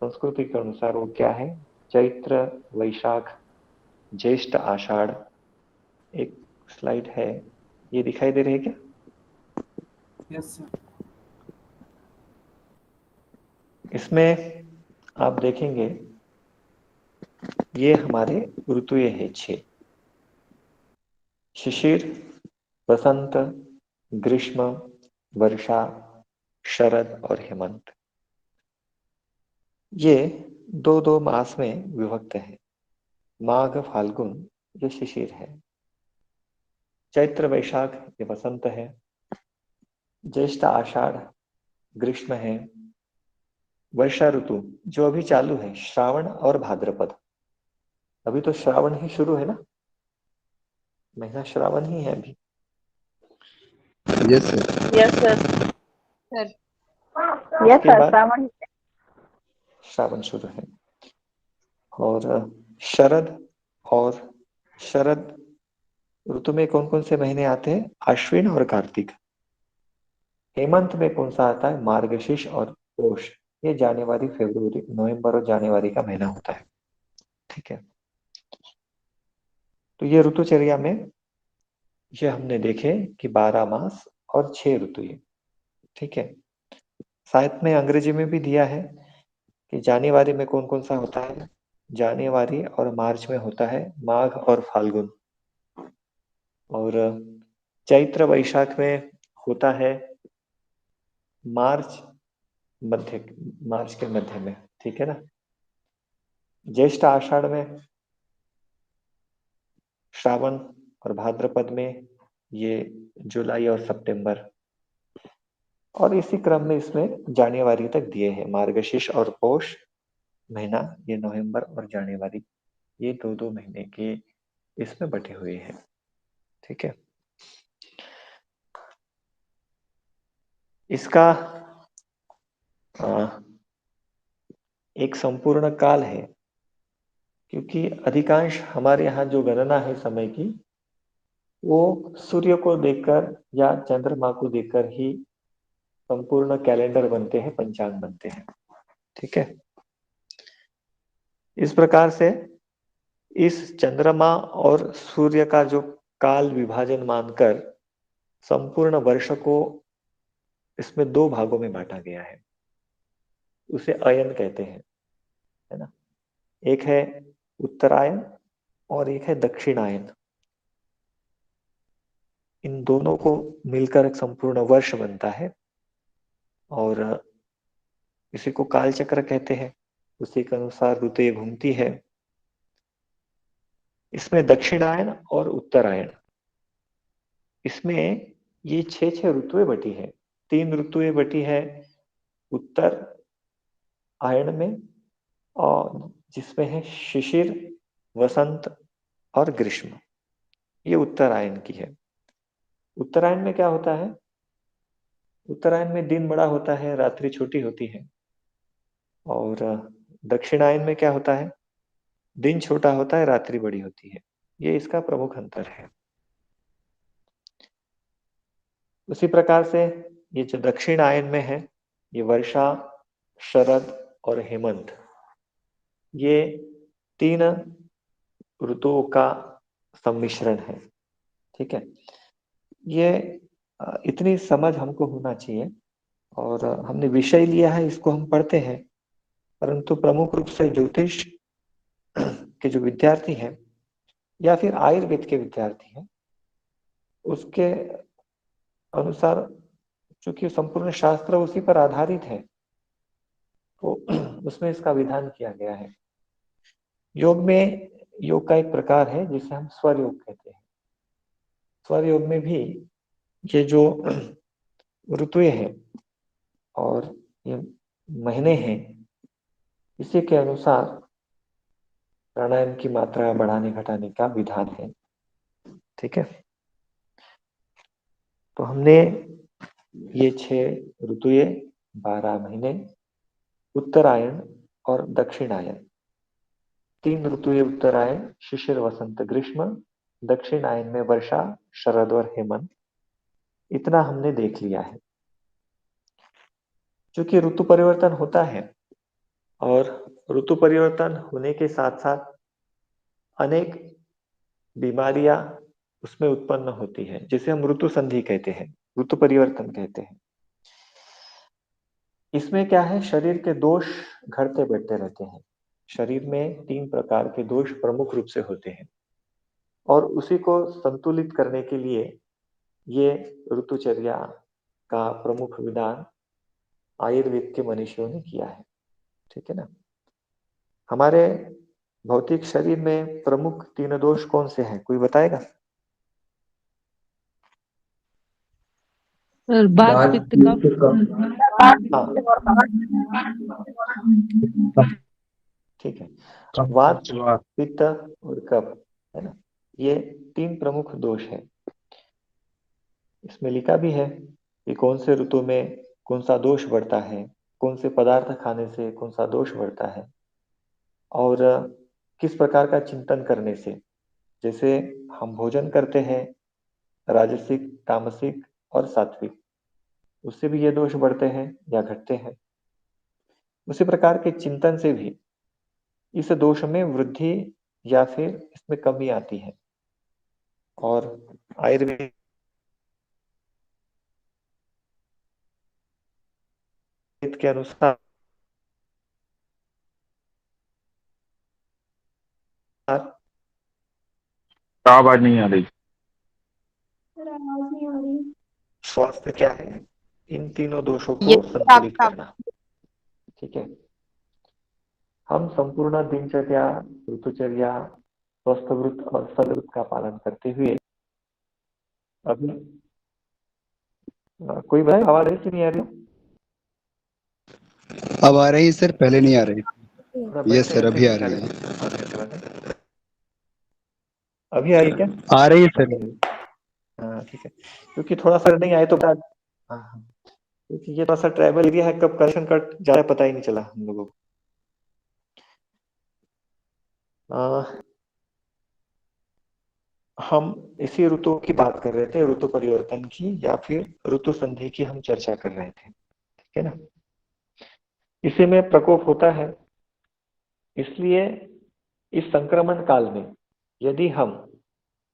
संस्कृति के अनुसार वो क्या है, चैत्र, वैशाख, ज्येष्ठ, आषाढ़। एक स्लाइड है, ये दिखाई दे रही है क्या? Yes sir. इसमें आप देखेंगे ये हमारे ऋतुएं हैं 6। शिशिर, बसंत, ग्रीष्म, वर्षा, शरद और हेमंत। ये दो दो मास में विभक्त है। माघ, फाल्गुन ये शिशिर है, चैत्र, वैशाख ये बसंत है, ज्येष्ठ, आषाढ़ ग्रीष्म है, वर्षा ऋतु जो अभी चालू है श्रावण और भाद्रपद। अभी तो श्रावण ही शुरू है ना, महीना श्रावण ही है अभी। Yes sir. Yes sir. Sir. Yes उसके सर, बाद श्रावण। श्रावण शुरू है। और शरद, और शरद ऋतु में कौन कौन से महीने आते हैं, अश्विन और कार्तिक। हेमंत में कौन सा आता है, मार्गशीर्ष और पोष। ये जनवरी, फरवरी, नवंबर और जनवरी का महीना होता है, ठीक है। तो ये ऋतुचर्या में ये हमने देखे कि 12 मास और 6 ऋतुएं, ठीक है। साहित्य में अंग्रेजी में भी दिया है कि जनवरी में कौन कौन सा होता है, जनवरी और मार्च में होता है माघ और फाल्गुन, और चैत्र वैशाख में होता है मार्च, मध्य, मार्च के मध्य में, ठीक है ना। ज्येष्ठ आषाढ़ में, श्रावण और भाद्रपद में ये जुलाई और सितंबर, और इसी क्रम में इसमें जनवरी तक दिए हैं। मार्गशीर्ष और पौष महीना ये नवंबर और जनवरी, ये दो दो महीने के इसमें बटे हुए हैं, ठीक है। इसका एक संपूर्ण काल है, क्योंकि अधिकांश हमारे यहाँ जो गणना है समय की, वो सूर्य को देखकर या चंद्रमा को देखकर ही संपूर्ण कैलेंडर बनते हैं, पंचांग बनते हैं। ठीक है। इस प्रकार से इस चंद्रमा और सूर्य का जो काल विभाजन मानकर संपूर्ण वर्ष को इसमें दो भागों में बांटा गया है। उसे अयन कहते हैं, है ना। एक है उत्तरायण और एक है दक्षिणायन। इन दोनों को मिलकर एक संपूर्ण वर्ष बनता है और इसी को काल चक्र कहते हैं। उसी के अनुसार ऋतुएं घूमती है। इसमें दक्षिणायन और उत्तरायण, इसमें ये छह ऋतुएं बटी है। 3 ऋतुएं बटी है उत्तर आयन में, और जिसमें है शिशिर, वसंत और ग्रीष्म। ये उत्तरायण की है। उत्तरायण में क्या होता है? उत्तरायण में दिन बड़ा होता है, रात्रि छोटी होती है। और दक्षिणायन में क्या होता है? दिन छोटा होता है, रात्रि बड़ी होती है। ये इसका प्रमुख अंतर है। उसी प्रकार से ये जो दक्षिणायन में है, ये वर्षा, शरद और हेमंत, ये 3 ऋतुओं का सम्मिश्रण है। ठीक है। ये इतनी समझ हमको होना चाहिए। और हमने विषय लिया है, इसको हम पढ़ते हैं, परंतु प्रमुख रूप से ज्योतिष के जो विद्यार्थी हैं या फिर आयुर्वेद के विद्यार्थी हैं, उसके अनुसार चूंकि संपूर्ण शास्त्र उसी पर आधारित है, तो उसमें इसका विधान किया गया है। योग में योग का एक प्रकार है जिसे हम स्वर योग कहते हैं। स्वर योग में भी ये जो ऋतुएं हैं और ये महीने हैं, इसी के अनुसार प्राणायाम की मात्रा बढ़ाने घटाने का विधान है। ठीक है। तो हमने ये 6 ऋतुएं, 12 महीने, उत्तरायण और दक्षिणायन, 3 ऋतुएं उत्तरायण, शिशिर, वसंत, ग्रीष्म, दक्षिणायन में वर्षा, शरद और हेमंत, इतना हमने देख लिया है। क्योंकि ऋतु परिवर्तन होता है और ऋतु परिवर्तन होने के साथ साथ अनेक बीमारियां उसमें उत्पन्न होती है, जिसे हम ऋतु संधि कहते हैं, ऋतु परिवर्तन कहते हैं। इसमें क्या है, शरीर के दोष घटते बढ़ते रहते हैं। शरीर में 3 प्रकार के दोष प्रमुख रूप से होते हैं और उसी को संतुलित करने के लिए ये ऋतुचर्या का प्रमुख विधान आयुर्वेद के मनीषियों ने किया है। ठीक है ना। हमारे भौतिक शरीर में प्रमुख 3 दोष कौन से हैं, कोई बताएगा? बात पित्त कफ। हाँ, ठीक है। वात, पित्त और कफ, है ना, ये 3 प्रमुख दोष है। इसमें लिखा भी है कि कौन से ऋतु में कौन सा दोष बढ़ता है, कौन से पदार्थ खाने से कौन सा दोष बढ़ता है, और किस प्रकार का चिंतन करने से। जैसे हम भोजन करते हैं राजसिक, तामसिक और सात्विक, उससे भी ये दोष बढ़ते हैं या घटते हैं। उसी प्रकार के चिंतन से भी इस दोष में वृद्धि या फिर इसमें कमी आती है। और आयुर्वेद के अनुसार आवाज नहीं आ रही। स्वास्थ्य क्या है, इन तीनों दोषों ये को संतुलित करना। ठीक है। हम संपूर्ण दिनचर्या, ऋतुचर्या, स्वस्थ व्रत और सदव्रत का पालन करते हुए अभी कोई बताए आवाज है कि नहीं आ रही? अब आ रही है सर, पहले नहीं आ रही। थोड़ा यस बैठते सर, बैठते अभी आ निकाल रही है। अभी आ रही क्या? आ रही है सर। हाँ ठीक है। क्योंकि थोड़ा सा नहीं आए तो हाँ हाँ, क्योंकि ये थोड़ा सा ट्राइबल एरिया है, कब कनेक्शन कट जाए पता ही नहीं चला हम लोगों को। हम इसी ऋतु की बात कर रहे थे, ऋतु परिवर्तन की या फिर ऋतु संधि की हम चर्चा कर रहे थे, ठीक है ना। इसी में प्रकोप होता है, इसलिए इस संक्रमण काल में यदि हम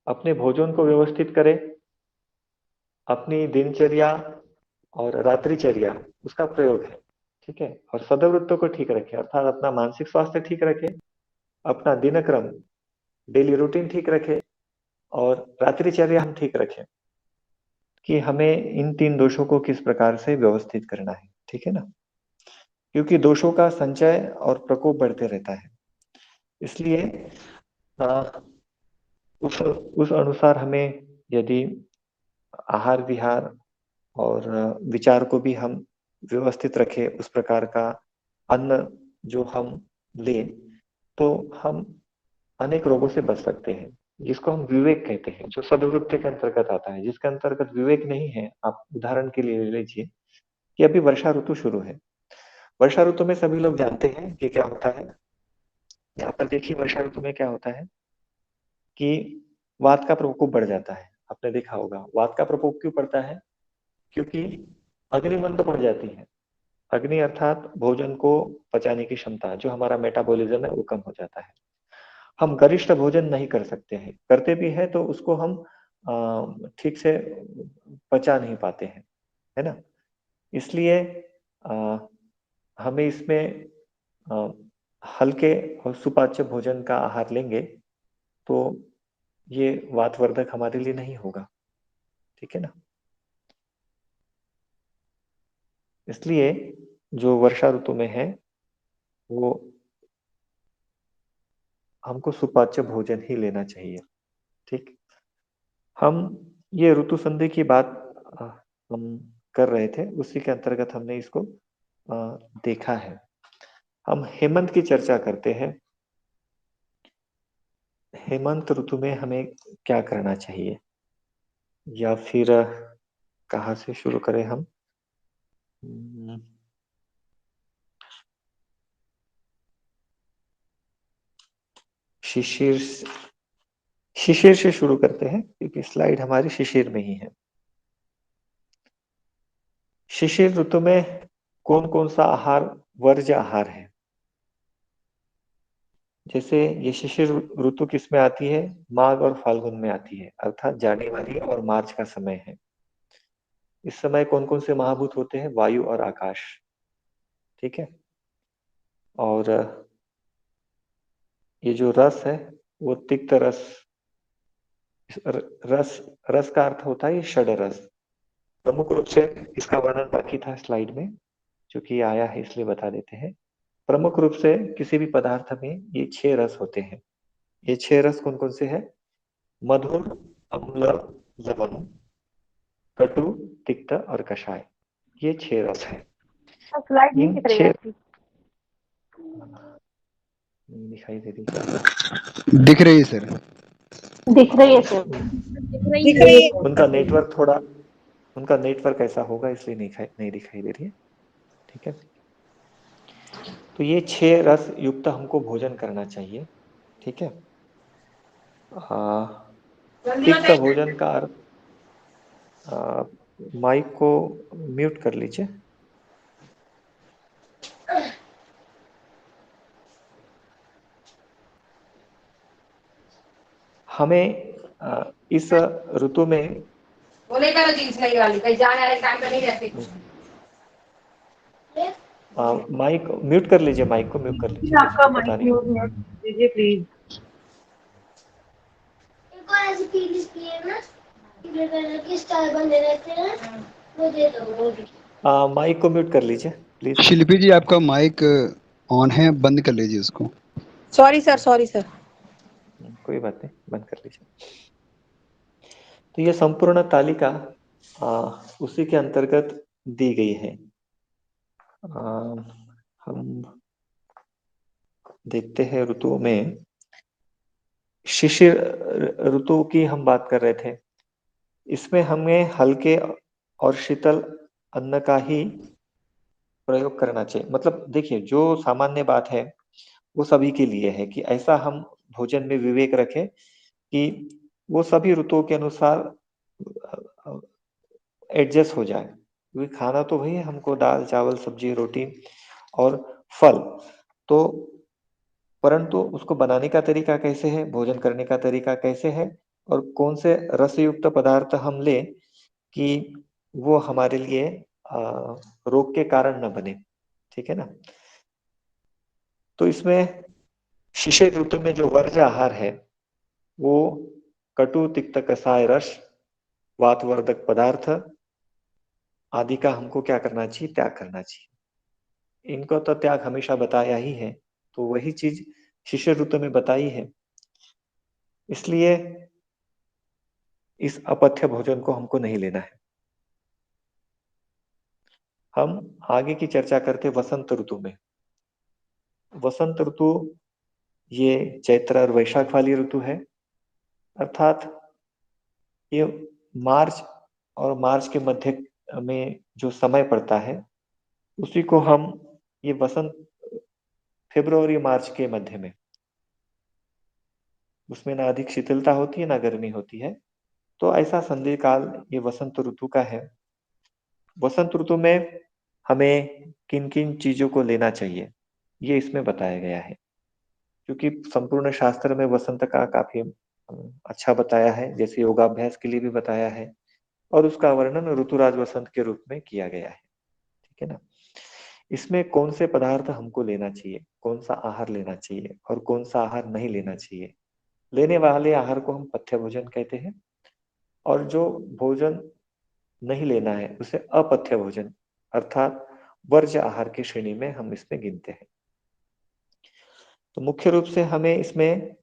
अपने भोजन को व्यवस्थित करें, अपनी दिनचर्या और रात्रिचर्या उसका प्रयोग है, ठीक है, और सदवृत्तों को ठीक रखें, अर्थात अपना मानसिक स्वास्थ्य ठीक रखें, अपना दिनक्रम डेली रूटीन ठीक रखें और रात्रिचर्या हम ठीक रखें कि हमें इन 3 दोषों को किस प्रकार से व्यवस्थित करना है, ठीक है ना। क्योंकि दोषों का संचय और प्रकोप बढ़ते रहता है, इसलिए आ, उस अनुसार हमें यदि आहार विहार और विचार को भी हम व्यवस्थित रखें, उस प्रकार का अन्न जो हम लें, तो हम अनेक रोगों से बच सकते हैं, जिसको हम विवेक कहते हैं, जो सदवृत्ति के अंतर्गत आता है। जिसके अंतर्गत विवेक नहीं है, आप उदाहरण के लिए ले लीजिए कि अभी वर्षा ऋतु शुरू है। वर्षा ऋतु में सभी लोग जानते हैं कि क्या होता है। यहाँ पर देखिए, वर्षा ऋतु में क्या होता है कि वात का प्रकोप बढ़ जाता है। आपने देखा होगा, वात का प्रकोप क्यों पड़ता है? क्योंकि अग्निमंद बढ़ जाती है। अग्नि अर्थात भोजन को पचाने की क्षमता, जो हमारा मेटाबॉलिज्म है वो कम हो जाता है। हम गरिष्ठ भोजन नहीं कर सकते हैं, करते भी है तो उसको हम ठीक से पचा नहीं पाते हैं, है ना। इसलिए हमें इसमें हल्के और सुपाच्य भोजन का आहार लेंगे तो ये वातवर्धक हमारे लिए नहीं होगा, ठीक है ना। इसलिए जो वर्षा ऋतु में है वो हमको सुपाच्य भोजन ही लेना चाहिए, ठीक। हम ये ऋतु संधि की बात अ, हम कर रहे थे, उसी के अंतर्गत हमने इसको देखा है। हम हेमंत की चर्चा करते हैं। हेमंत ऋतु में हमें क्या करना चाहिए, या फिर कहाँ से शुरू करें हम? शिशिर शिशिर से शुरू करते हैं, क्योंकि स्लाइड हमारी शिशिर में ही है। शिशिर ऋतु में कौन कौन सा आहार वर्ज्य आहार है? जैसे ये शिशिर ऋतु किस में आती है? माघ और फाल्गुन में आती है, अर्थात जनवरी और मार्च का समय है। इस समय कौन कौन से महाभूत होते हैं? वायु और आकाश, ठीक है। और ये जो रस है वो तिक्त रस। रस रस का अर्थ होता है षड रस। प्रमुख रूप से इसका वर्णन बाकी था स्लाइड में, क्योंकि आया है इसलिए बता देते हैं। प्रमुख रूप से किसी भी पदार्थ में ये 6 रस होते हैं। ये 6 रस कौन कौन से हैं? मधुर, अम्ल, लवण, कटु, तिक्त और कषाय। ये 6 रस है। स्लाइड नहीं इन दिख रही 6 आपकी। नहीं दिखाई दे रही क्या? दिख रही है सर। दिख रही है सर। दिख रही है। उनका नेटवर्क थोड़ा, उनका नेटवर्क ऐसा होगा इसलिए नहीं दिखाई दे रही है, ठीक है। तो ये 6 रस युक्त हमको भोजन करना चाहिए, ठीक है। तिक्त भोजन का अर्थ, माइक को म्यूट कर लीजिए। हमें इस ऋतु में बोले करो जींस नहीं वाली कहीं जाने वाले टाइम पे नहीं रहती। माइक म्यूट कर लीजिए, माइक को म्यूट कर लीजिए, कुछ आपका पता माइक नहीं। म्यूट दीजिए प्लीज। इनको ऐसे पीस किए ना ब्लू कलर के स्टार बने रहते हैं वो दे दो। माइक को म्यूट कर लीजिए प्लीज। शिल्पी जी आपका माइक ऑन है, बंद कर लीजिए उसको। Sorry sir. कोई बात नहीं, बंद कर लीजिए। तो ये संपूर्ण तालिका उसी के अंतर्गत दी गई है। हम देखते हैं ऋतुओं में, शिशिर ऋतु की हम बात कर रहे थे। इसमें हमें हल्के और शीतल अन्न का ही प्रयोग करना चाहिए। मतलब देखिए, जो सामान्य बात है वो सभी के लिए है कि ऐसा हम भोजन में विवेक रखें कि वो सभी ऋतुओं के अनुसार एडजस्ट हो जाए, क्योंकि खाना तो वही है हमको, दाल चावल सब्जी रोटी और फल। तो परंतु उसको बनाने का तरीका कैसे है, भोजन करने का तरीका कैसे है, और कौन से रसयुक्त पदार्थ हम लें कि वो हमारे लिए रोग के कारण न बने, ठीक है ना। तो इसमें शिशिर ऋतु में जो वर्ज्य आहार है वो कटु तिक्त कसाय रस वातवर्धक पदार्थ आदि का हमको क्या करना चाहिए, त्याग करना चाहिए। इनको तो त्याग हमेशा बताया ही है, तो वही चीज शिशिर ऋतु में बताई है। इसलिए इस अपथ्य भोजन को हमको नहीं लेना है। हम आगे की चर्चा करते वसंत ऋतु में। वसंत ऋतु ये चैत्र और वैशाख वाली ऋतु है, अर्थात ये मार्च और मार्च के मध्य में जो समय पड़ता है उसी को हम ये वसंत, फरवरी मार्च के मध्य में, उसमें ना अधिक शीतलता होती है ना गर्मी होती है, तो ऐसा संधि काल ये वसंत ऋतु का है। वसंत ऋतु में हमें किन किन चीजों को लेना चाहिए ये इसमें बताया गया है, क्योंकि संपूर्ण शास्त्र में वसंत का काफी अच्छा बताया है, जैसे योगाभ्यास के लिए भी बताया है, और उसका वर्णन ऋतुराज वसंत के रूप में किया गया है, ठीक है ना। इसमें कौन से पदार्थ हमको लेना चाहिए, कौन सा आहार लेना चाहिए और कौन सा आहार नहीं लेना चाहिए। लेने वाले आहार को हम पथ्य भोजन कहते हैं, और जो भोजन नहीं लेना है उसे अपथ्य भोजन अर्थात वर्ज्य आहार की श्रेणी में हम इसमें गिनते हैं। तो मुख्य रूप से हमें इसमें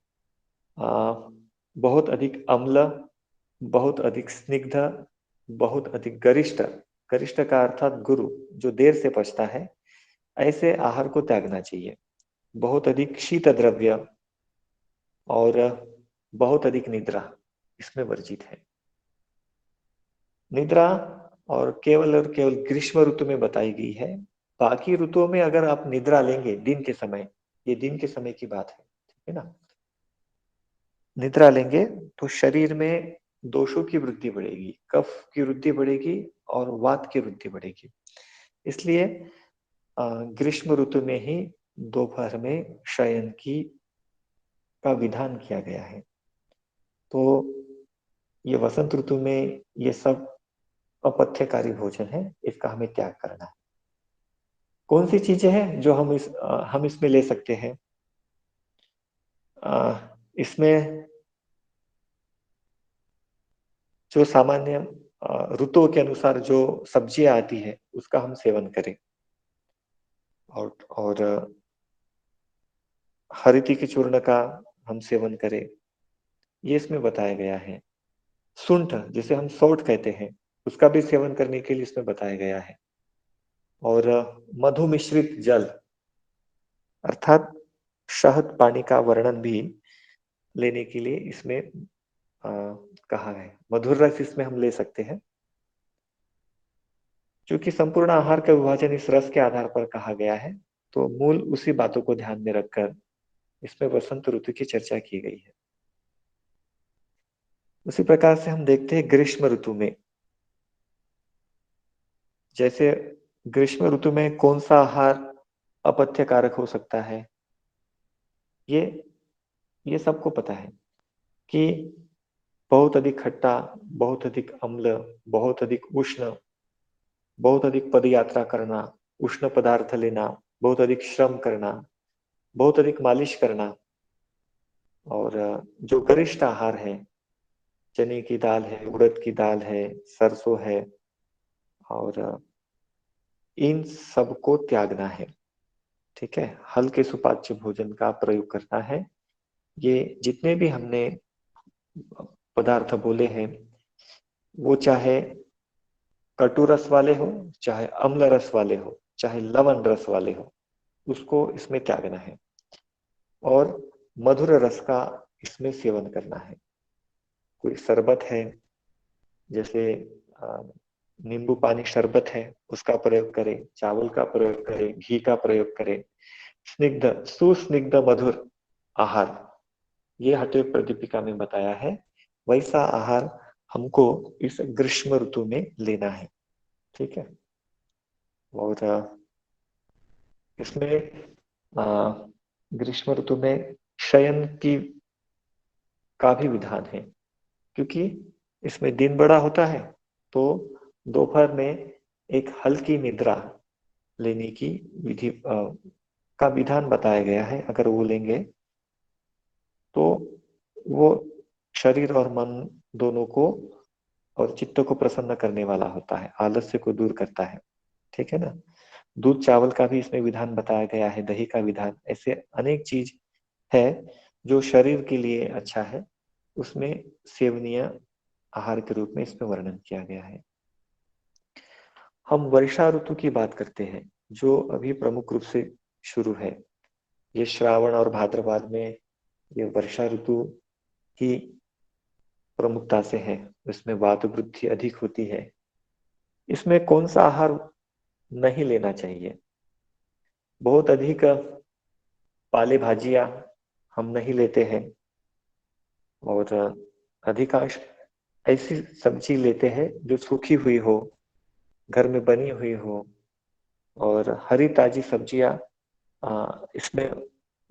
बहुत अधिक अम्ल, बहुत अधिक स्निग्ध, बहुत अधिक गरिष्ठ, गरिष्ठ का अर्थात गुरु जो देर से पचता है, ऐसे आहार को त्यागना चाहिए। बहुत अधिक शीत द्रव्य और बहुत अधिक निद्रा इसमें वर्जित है। निद्रा और केवल ग्रीष्म ऋतु में बताई गई है। बाकी ऋतुओं में अगर आप निद्रा लेंगे दिन के समय, ये दिन के समय की बात है, ठीक है ना, निद्रा लेंगे तो शरीर में दोषों की वृद्धि बढ़ेगी, कफ की वृद्धि बढ़ेगी और वात की वृद्धि बढ़ेगी। इसलिए ग्रीष्म ऋतु में ही दोपहर में शयन की का विधान किया गया है। तो ये वसंत ऋतु में ये सब अपथ्यकारी भोजन है, इसका हमें त्याग करना है। कौन सी चीजें हैं जो हम इसमें ले सकते हैं? इसमें जो सामान्य ऋतुओं के अनुसार जो सब्जियां आती है उसका हम सेवन करें, और हरिति के चूर्ण का हम सेवन करें, ये इसमें बताया गया है। सुंठ जिसे हम सौठ कहते हैं उसका भी सेवन करने के लिए इसमें बताया गया है। और मधु मिश्रित जल अर्थात शहद पानी का वर्णन भी लेने के लिए इसमें कहा है। मधुर रस इसमें हम ले सकते हैं, क्योंकि संपूर्ण आहार का विभाजन इस रस के आधार पर कहा गया है, तो मूल उसी बातों को ध्यान में रखकर इसमें वसंत ऋतु की चर्चा की गई है। उसी प्रकार से हम देखते हैं ग्रीष्म ऋतु में, जैसे ग्रीष्म ऋतु में कौन सा आहार अपथ्य कारक हो सकता है, ये सबको पता है कि बहुत अधिक खट्टा, बहुत अधिक अम्ल, बहुत अधिक उष्ण, बहुत अधिक पद यात्रा करना, उष्ण पदार्थ लेना, बहुत अधिक श्रम करना, बहुत अधिक मालिश करना, और जो गरिष्ठ आहार है, चने की दाल है, उड़द की दाल है, सरसों है, और इन सबको त्यागना है, ठीक है। हल्के सुपाच्य भोजन का प्रयोग करना है। ये जितने भी हमने पदार्थ बोले हैं वो चाहे कटु रस वाले हो, चाहे अम्ल रस वाले हो, चाहे लवण रस वाले हो, उसको इसमें त्यागना है, और मधुर रस का इसमें सेवन करना है। कोई शरबत है, जैसे नींबू पानी शरबत है, उसका प्रयोग करें, चावल का प्रयोग करें, घी का प्रयोग करें, स्निग्ध सुस्निग्ध मधुर आहार ये हठयोग प्रदीपिका में बताया है, वैसा आहार हमको इस ग्रीष्म ऋतु में लेना है। ठीक है। और इसमें ग्रीष्म ऋतु में शयन की का भी विधान है, क्योंकि इसमें दिन बड़ा होता है, तो दोपहर में एक हल्की निद्रा लेने की विधि का विधान बताया गया है। अगर वो लेंगे तो वो शरीर और मन दोनों को और चित्त को प्रसन्न करने वाला होता है, आलस्य को दूर करता है। ठीक है ना। दूध चावल का भी इसमें विधान बताया गया है, दही का विधान, ऐसे अनेक चीज है जो शरीर के लिए अच्छा है, उसमें सेवनीय आहार के रूप में इसमें वर्णन किया गया है। हम वर्षा ऋतु की बात करते हैं, जो अभी प्रमुख रूप से शुरू है। ये श्रावण और भाद्रपद में ये वर्षा ऋतु की प्रमुखता से है, इसमें वात वृद्धि अधिक होती है। इसमें कौन सा आहार नहीं लेना चाहिए? बहुत अधिक पाले भाजियां हम नहीं लेते हैं, और अधिकांश ऐसी सब्जी लेते हैं जो सूखी हुई हो, घर में बनी हुई हो, और हरी ताजी सब्जियां इसमें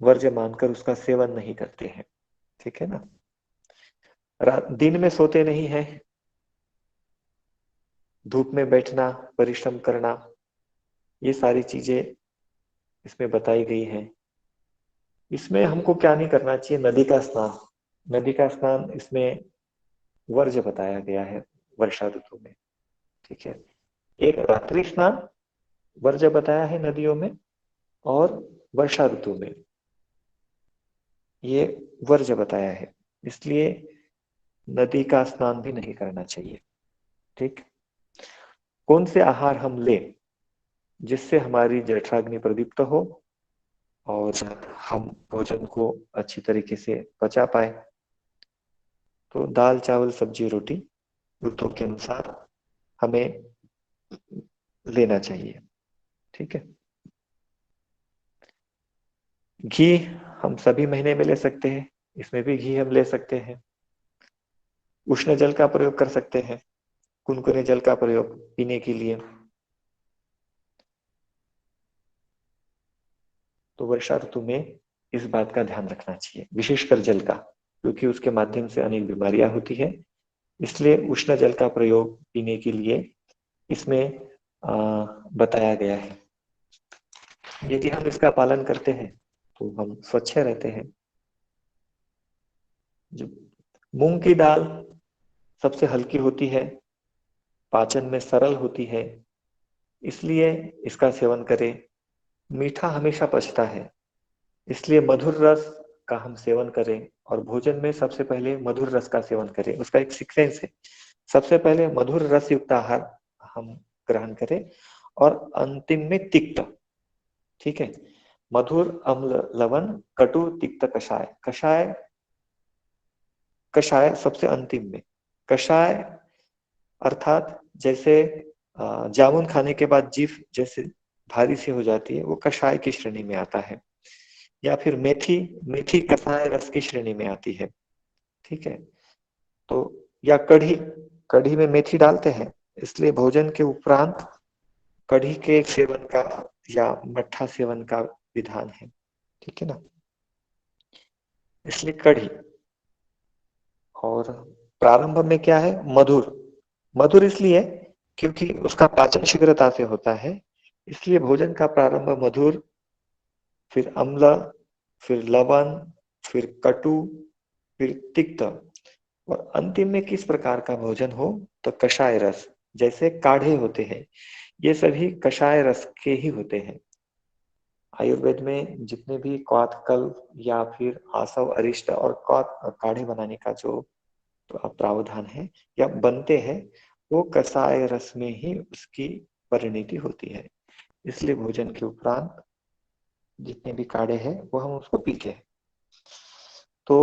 वर्ज्य मानकर उसका सेवन नहीं करते हैं। ठीक है ना। दिन में सोते नहीं है, धूप में बैठना, परिश्रम करना, ये सारी चीजें इसमें बताई गई है। इसमें हमको क्या नहीं करना चाहिए? नदी का स्नान, नदी का स्नान इसमें वर्ज्य बताया गया है वर्षा ऋतु में। ठीक है। एक रात्रि स्नान वर्ज्य बताया है नदियों में, और वर्षा ऋतु में ये वर्ज्य बताया है, इसलिए नदी का स्नान भी नहीं करना चाहिए। ठीक। कौन से आहार हम लें जिससे हमारी जठराग्नि प्रदीप्त हो और हम भोजन को अच्छी तरीके से पचा पाए? तो दाल चावल सब्जी रोटी ऋतु के अनुसार हमें लेना चाहिए। ठीक है। घी हम सभी महीने में ले सकते हैं, इसमें भी घी हम ले सकते हैं। उष्ण जल का प्रयोग कर सकते हैं, कुनकुने जल का प्रयोग पीने के लिए। तो वर्षा ऋतु में इस बात का ध्यान रखना चाहिए, विशेषकर जल का, क्योंकि उसके माध्यम से अनेक बीमारियां होती है। इसलिए उष्ण जल का प्रयोग पीने के लिए इसमें बताया गया है। यदि हम इसका पालन करते हैं तो हम स्वच्छ रहते हैं। जो मूंग की दाल सबसे हल्की होती है, पाचन में सरल होती है, इसलिए इसका सेवन करें। मीठा हमेशा पचता है, इसलिए मधुर रस का हम सेवन करें, और भोजन में सबसे पहले मधुर रस का सेवन करें। उसका एक सीक्वेंस है, सबसे पहले मधुर रस युक्त आहार हम ग्रहण करें, और अंतिम में तिक्त। ठीक है। मधुर, अम्ल, लवण, कटु, तिक्त, कषाय। कषाय कषाय सबसे अंतिम में। कषाय अर्थात जैसे जामुन खाने के बाद जीभ जैसे भारी सी हो जाती है, वो कषाय की श्रेणी में आता है। या फिर मेथी, मेथी कषाय रस की श्रेणी में आती है। ठीक है। तो या कढ़ी, कढ़ी में मेथी डालते हैं, इसलिए भोजन के उपरांत कढ़ी के सेवन का या मट्ठा सेवन का विधान है। ठीक है ना। इसलिए कढ़ी। और प्रारंभ में क्या है? मधुर। मधुर इसलिए क्योंकि उसका पाचन शीघ्रता से होता है, इसलिए भोजन का प्रारंभ मधुर, फिर अम्ल, फिर लवण, फिर कटु, फिर तिक्त, और अंतिम में किस प्रकार का भोजन हो? तो कषाय रस, जैसे काढ़े होते हैं, ये सभी कषाय रस के ही होते हैं। आयुर्वेद में जितने भी क्वाथकल या फिर आसव, अरिष्ट और काढ़े बनाने का जो प्रावधान है या बनते हैं, वो कषाय रस में ही उसकी परिणति होती है। इसलिए भोजन के उपरांत जितने भी काढ़े हैं वो हम उसको पीते हैं। तो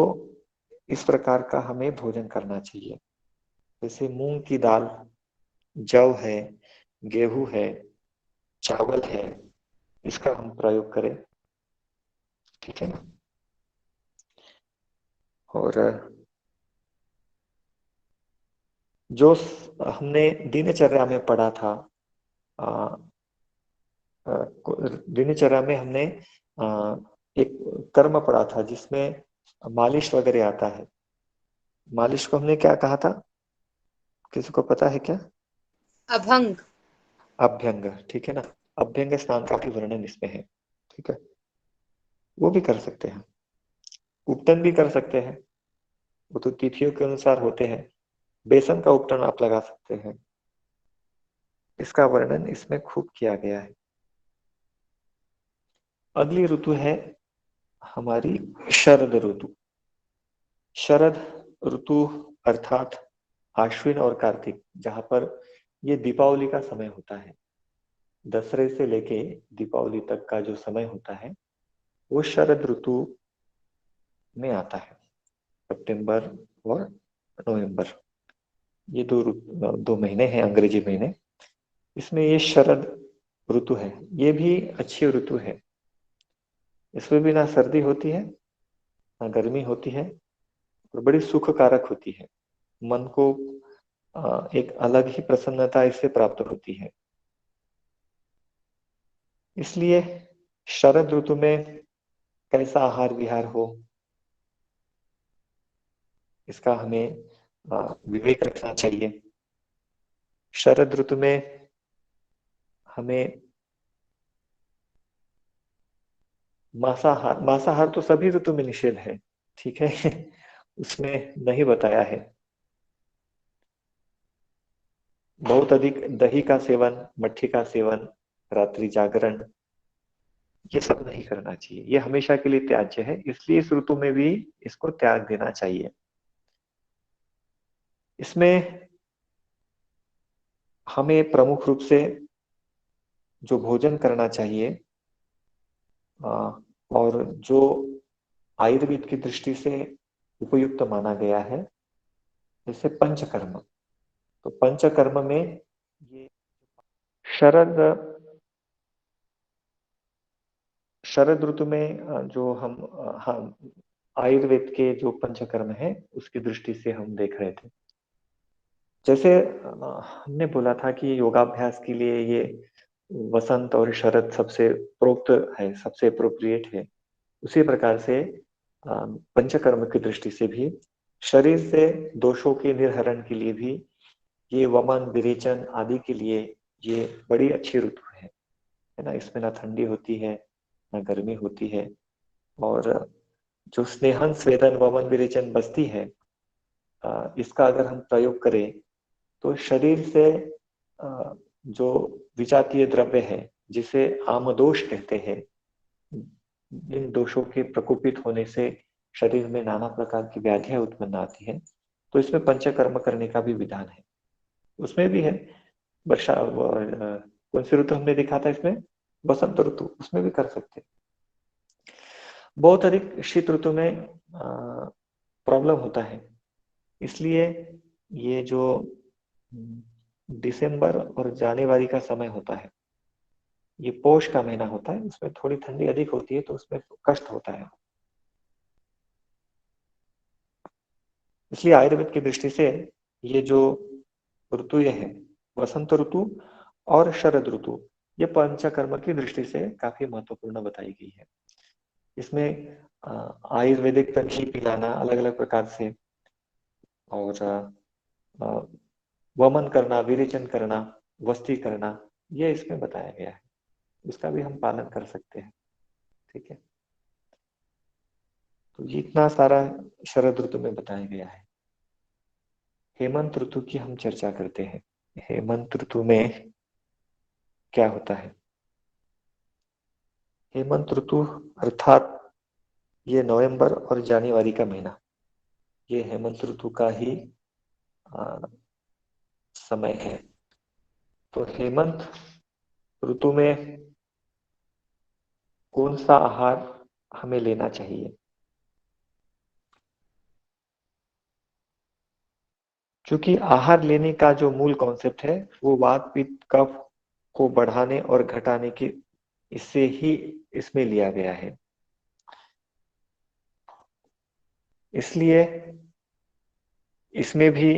इस प्रकार का हमें भोजन करना चाहिए। जैसे मूंग की दाल, जौ है, गेहूं है, चावल है, इसका हम प्रयोग करें। ठीक है ना। और जो हमने दिनचर्या में पढ़ा था, दिनचर्या में हमने एक कर्म पढ़ा था जिसमें मालिश वगैरह आता है। मालिश को हमने क्या कहा था, किसी को पता है क्या? अभंग। अभ्यंग, ठीक है ना। अभ्यंग स्नान का भी वर्णन इसमें है, ठीक है। वो भी कर सकते हैं, उपटन भी कर सकते हैं, वो तो तिथियों के अनुसार होते हैं। बेसन का उपटन आप लगा सकते हैं, इसका वर्णन इसमें खूब किया गया है। अगली ऋतु है हमारी शरद ऋतु। शरद ऋतु अर्थात आश्विन और कार्तिक, जहां पर ये दीपावली का समय होता है, दसरे से लेके दीपावली तक का जो समय होता है वो शरद ऋतु में आता है। सितंबर और नवंबर, ये दो महीने हैं अंग्रेजी महीने, इसमें ये शरद ऋतु है। ये भी अच्छी ऋतु है, इसमें भी ना सर्दी होती है ना गर्मी होती है, और बड़ी सुखकारक होती है। मन को एक अलग ही प्रसन्नता इससे प्राप्त होती है। इसलिए शरद ऋतु में कैसा आहार विहार हो, इसका हमें विवेक रखना चाहिए। शरद ऋतु में हमें मांसाहार तो सभी ऋतु में निषेध है, ठीक है उसमें नहीं बताया है। बहुत अधिक दही का सेवन, मट्ठी का सेवन, रात्रि जागरण, ये सब नहीं करना चाहिए, ये हमेशा के लिए त्याज्य है। इसलिए इस ऋतु में भी इसको त्याग देना चाहिए। इसमें हमें प्रमुख रूप से जो भोजन करना चाहिए और जो आयुर्वेद की दृष्टि से उपयुक्त माना गया है, जैसे पंचकर्म। तो पंचकर्म में ये शरद शरद ऋतु में जो हम आयुर्वेद के जो पंचकर्म है उसकी दृष्टि से हम देख रहे थे। जैसे हमने बोला था कि योगाभ्यास के लिए ये वसंत और शरद सबसे प्रोक्त है, सबसे अप्रोप्रिएट है। उसी प्रकार से पंचकर्म की दृष्टि से भी शरीर से दोषों के निर्हरण के लिए भी ये वमन विरेचन आदि के लिए ये बड़ी अच्छी ऋतु है ना। इसमें ना ठंडी होती है ना गर्मी होती है, और जो स्नेहन स्वेदन वमन विरेचन बस्ती है, इसका अगर हम प्रयोग करें तो शरीर से जो विजातीय द्रव्य है जिसे आमदोष कहते हैं, इन दोषों के प्रकोपित होने से शरीर में नाना प्रकार की व्याधियां उत्पन्न आती है। तो इसमें पंचकर्म करने का भी विधान है, उसमें भी है। वर्षा कौन सी ऋतु हमने देखा था इसमें? बसंत ऋतु, उसमें भी कर सकते हैं। बहुत अधिक शीत ऋतु में प्रॉब्लम होता है, इसलिए ये जो दिसंबर और जनवरी का समय होता है, ये पौष का महीना होता है, उसमें थोड़ी ठंडी अधिक होती है, तो उसमें कष्ट होता है। इसलिए आयुर्वेद की दृष्टि से ये जो ऋतु ये है, वसंत ऋतु और शरद ऋतु, ये पंचकर्म की दृष्टि से काफी महत्वपूर्ण बताई गई है। इसमें आयुर्वेदिक घी पिलाना अलग अलग प्रकार से, और वमन करना, विरेचन करना, वस्ती करना, ये इसमें बताया गया है। इसका भी हम पालन कर सकते हैं, ठीक है। तो ये इतना सारा शरद ऋतु में बताया गया है। हेमंत ऋतु की हम चर्चा करते हैं। हेमंत ऋतु में क्या होता है? हेमंत ऋतु अर्थात ये नवंबर और जनवरी का महीना, ये हेमंत ऋतु का ही समय है। तो हेमंत ऋतु में कौन सा आहार हमें लेना चाहिए? क्योंकि आहार लेने का जो मूल कॉन्सेप्ट है वो वात पित्त कफ को बढ़ाने और घटाने की, इससे ही इसमें लिया गया है। इसलिए इसमें भी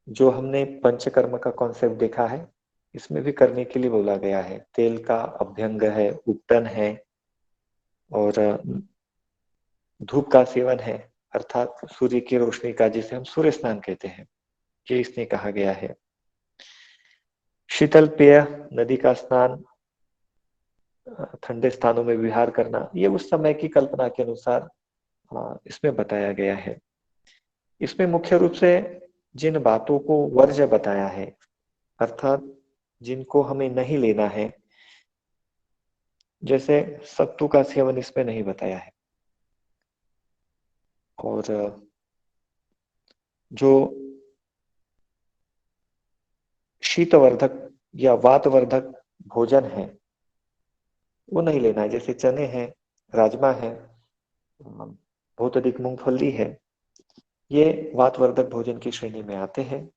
जो हमने पंचकर्म का कॉन्सेप्ट देखा है, इसमें भी करने के लिए बोला गया है। तेल का अभ्यंग है, उपटन है, और धूप का सेवन है, अर्थात सूर्य की रोशनी का, जिसे हम सूर्य स्नान कहते हैं, ये इसने कहा गया है। शीतल पेय, नदी का स्नान, ठंडे स्थानों में विहार करना, ये उस समय की कल्पना के अनुसार इसमें बताया गया है। इसमें मुख्य रूप से जिन बातों को वर्ज्य बताया है, अर्थात जिनको हमें नहीं लेना है, जैसे सत्तू का सेवन इसमें नहीं बताया है, और जो शीतवर्धक या वातवर्धक भोजन है वो नहीं लेना है, जैसे चने हैं, राजमा है, बहुत अधिक मूंगफली है, ये वातवर्धक भोजन की श्रेणी में आते हैं।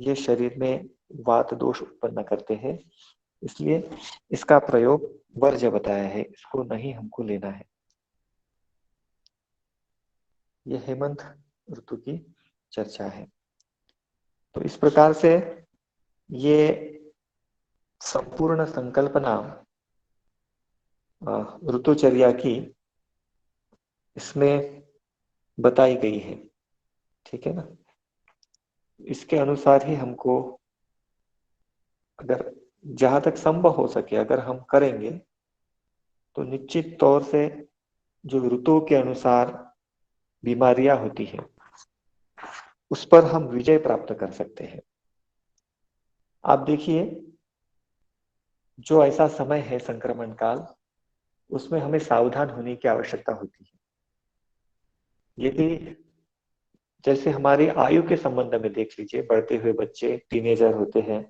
ये शरीर में वात दोष उत्पन्न करते हैं, इसलिए इसका प्रयोग वर्ज्य बताया है, इसको नहीं हमको लेना है। यह हेमंत ऋतु की चर्चा है। तो इस प्रकार से ये संपूर्ण संकल्पना ऋतुचर्या की इसमें बताई गई है, ठीक है ना। इसके अनुसार ही हमको, अगर जहां तक संभव हो सके अगर हम करेंगे, तो निश्चित तौर से जो ऋतुओं के अनुसार बीमारियां होती है उस पर हम विजय प्राप्त कर सकते हैं। आप देखिए, जो ऐसा समय है संक्रमण काल, उसमें हमें सावधान होने की आवश्यकता होती है। यदि जैसे हमारी आयु के संबंध में देख लीजिए, बढ़ते हुए बच्चे टीनेजर होते हैं,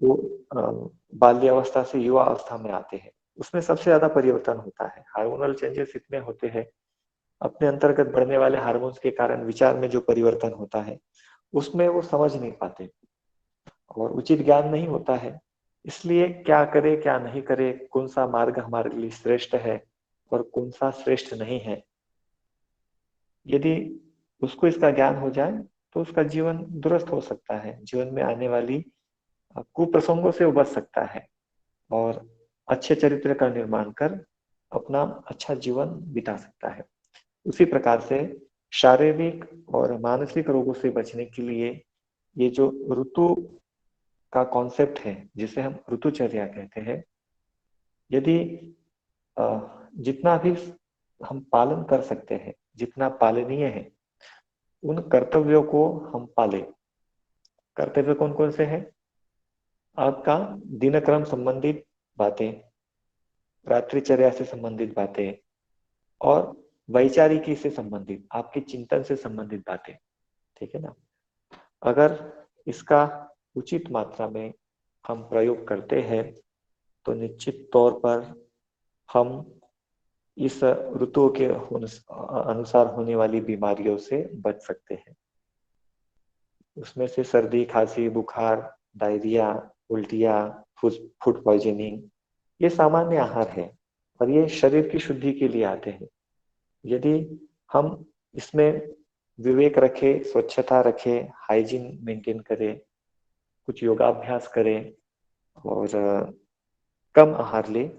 वो बाल्यावस्था से युवा अवस्था में आते हैं, उसमें सबसे ज्यादा परिवर्तन होता है, हार्मोनल चेंजेस इतने होते हैं, अपने अंतर्गत बढ़ने वाले हार्मोन्स के कारण विचार में जो परिवर्तन होता है उसमें वो समझ नहीं पाते और उचित ज्ञान नहीं होता है। इसलिए क्या करे क्या नहीं करे, कौन सा मार्ग हमारे लिए श्रेष्ठ है और कौन सा श्रेष्ठ नहीं है, यदि उसको इसका ज्ञान हो जाए तो उसका जीवन दुरुस्त हो सकता है, जीवन में आने वाली कुप्रसंगों से वो बच सकता है और अच्छे चरित्र का निर्माण कर अपना अच्छा जीवन बिता सकता है। उसी प्रकार से शारीरिक और मानसिक रोगों से बचने के लिए ये जो ऋतु का कॉन्सेप्ट है, जिसे हम ऋतुचर्या कहते हैं, यदि जितना भी हम पालन कर सकते हैं, जितना पालनीय है, उन कर्तव्यों को हम पालें। कर्तव्य कौन कौन से हैं? आपका दिनक्रम संबंधित बातें, रात्रिचर्या से संबंधित बातें, और वैचारिकी से संबंधित, आपके चिंतन से संबंधित बातें, ठीक है ना। अगर इसका उचित मात्रा में हम प्रयोग करते हैं तो निश्चित तौर पर हम इस ऋतुओं के अनुसार होने वाली बीमारियों से बच सकते हैं। उसमें से सर्दी, खांसी, बुखार, डायरिया, उल्टियाँ, फूड पॉइजनिंग, ये सामान्य आहार है और ये शरीर की शुद्धि के लिए आते हैं। यदि हम इसमें विवेक रखें, स्वच्छता रखें, हाइजीन मेंटेन करें, कुछ योगाभ्यास करें और कम आहार लें,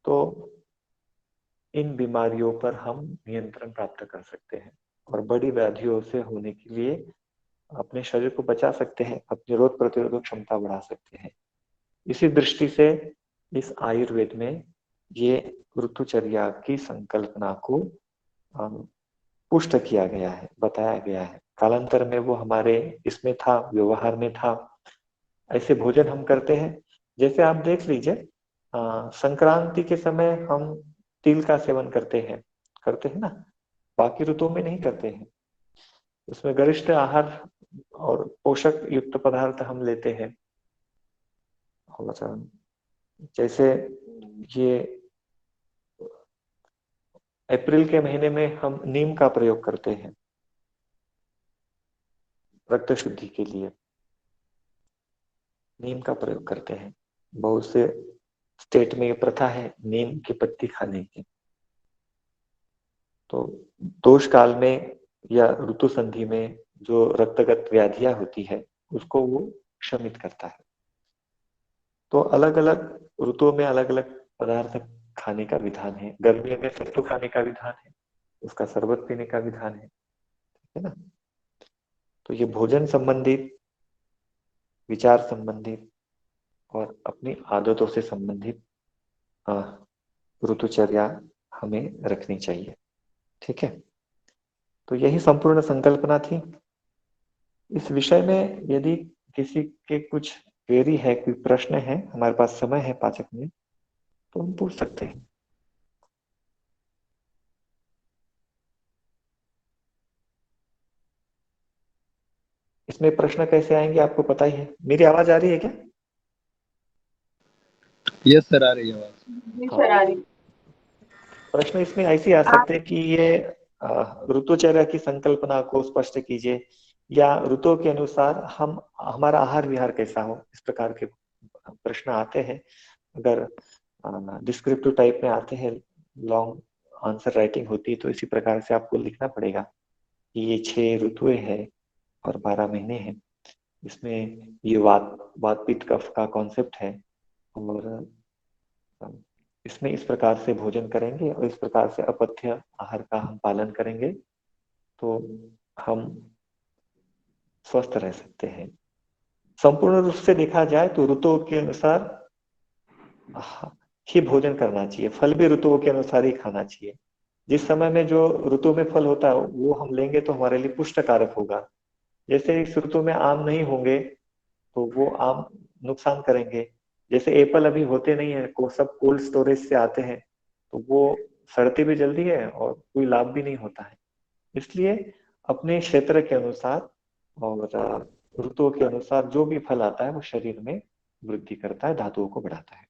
तो इन बीमारियों पर हम नियंत्रण प्राप्त कर सकते हैं और बड़ी व्याधियों से होने के लिए अपने शरीर को बचा सकते हैं, अपनी रोग प्रतिरोधक क्षमता बढ़ा सकते हैं। इसी दृष्टि से इस आयुर्वेद में ये ऋतुचर्या की संकल्पना को पुष्ट किया गया है, बताया गया है। कालांतर में वो हमारे इसमें था, व्यवहार में था। ऐसे भोजन हम करते हैं, जैसे आप देख लीजिए, संक्रांति के समय हम तिल का सेवन करते हैं ना, बाकी ऋतुओं में नहीं करते हैं। उसमें गरिष्ठ आहार और पोषक युक्त पदार्थ हम लेते हैं। और जैसे ये अप्रैल के महीने में हम नीम का प्रयोग करते हैं रक्त शुद्धि के लिए, नीम का प्रयोग करते हैं। बहुत से स्टेट में ये प्रथा है नीम की पत्ती खाने की। तो दोष काल में या ऋतु संधि में जो रक्तगत व्याधियां होती है उसको वो शमित करता है। तो अलग अलग ऋतुओं में अलग अलग पदार्थ खाने का विधान है। गर्मियों में सत्तू खाने का विधान है, उसका शरबत पीने का विधान है ना। तो ये भोजन संबंधित, विचार संबंधित और अपनी आदतों से संबंधित ऋतुचर्या हमें रखनी चाहिए। ठीक है, तो यही संपूर्ण संकल्पना थी। इस विषय में यदि किसी के कुछ क्वेरी है, कोई प्रश्न है, हमारे पास समय है 5 मिनट, तो हम पूछ सकते हैं। इसमें प्रश्न कैसे आएंगे आपको पता ही है। मेरी आवाज आ रही है क्या? यस सर, आ रही है आवाज। हाँ। प्रश्न इसमें ऐसे आ सकते हैं कि ये ऋतुचर्या की संकल्पना को स्पष्ट कीजिए, या ऋतुओं के अनुसार हम हमारा आहार विहार कैसा हो, इस प्रकार के प्रश्न आते हैं। अगर डिस्क्रिप्टिव टाइप में आते हैं, लॉन्ग आंसर राइटिंग होती है, तो इसी प्रकार से आपको लिखना पड़ेगा कि ये 6 ऋतुएं हैं और 12 महीने हैं। इसमें ये वात पित्त कफ का कॉन्सेप्ट है, और इसमें इस प्रकार से भोजन करेंगे और इस प्रकार से अपथ्य आहार का हम पालन करेंगे तो हम स्वस्थ रह सकते हैं। संपूर्ण रूप से देखा जाए तो ऋतुओं के अनुसार ही भोजन करना चाहिए। फल भी ऋतुओं के अनुसार ही खाना चाहिए। जिस समय में जो ऋतु में फल होता है वो हम लेंगे तो हमारे लिए पुष्ट कारक होगा। जैसे इस ऋतु में आम नहीं होंगे तो वो आम नुकसान करेंगे। जैसे एप्पल अभी होते नहीं है, सब कोल्ड स्टोरेज से आते हैं, तो वो सड़ते भी जल्दी है और कोई लाभ भी नहीं होता है। इसलिए अपने क्षेत्र के अनुसार और ऋतुओं के अनुसार जो भी फल आता है वो शरीर में वृद्धि करता है, धातुओं को बढ़ाता है।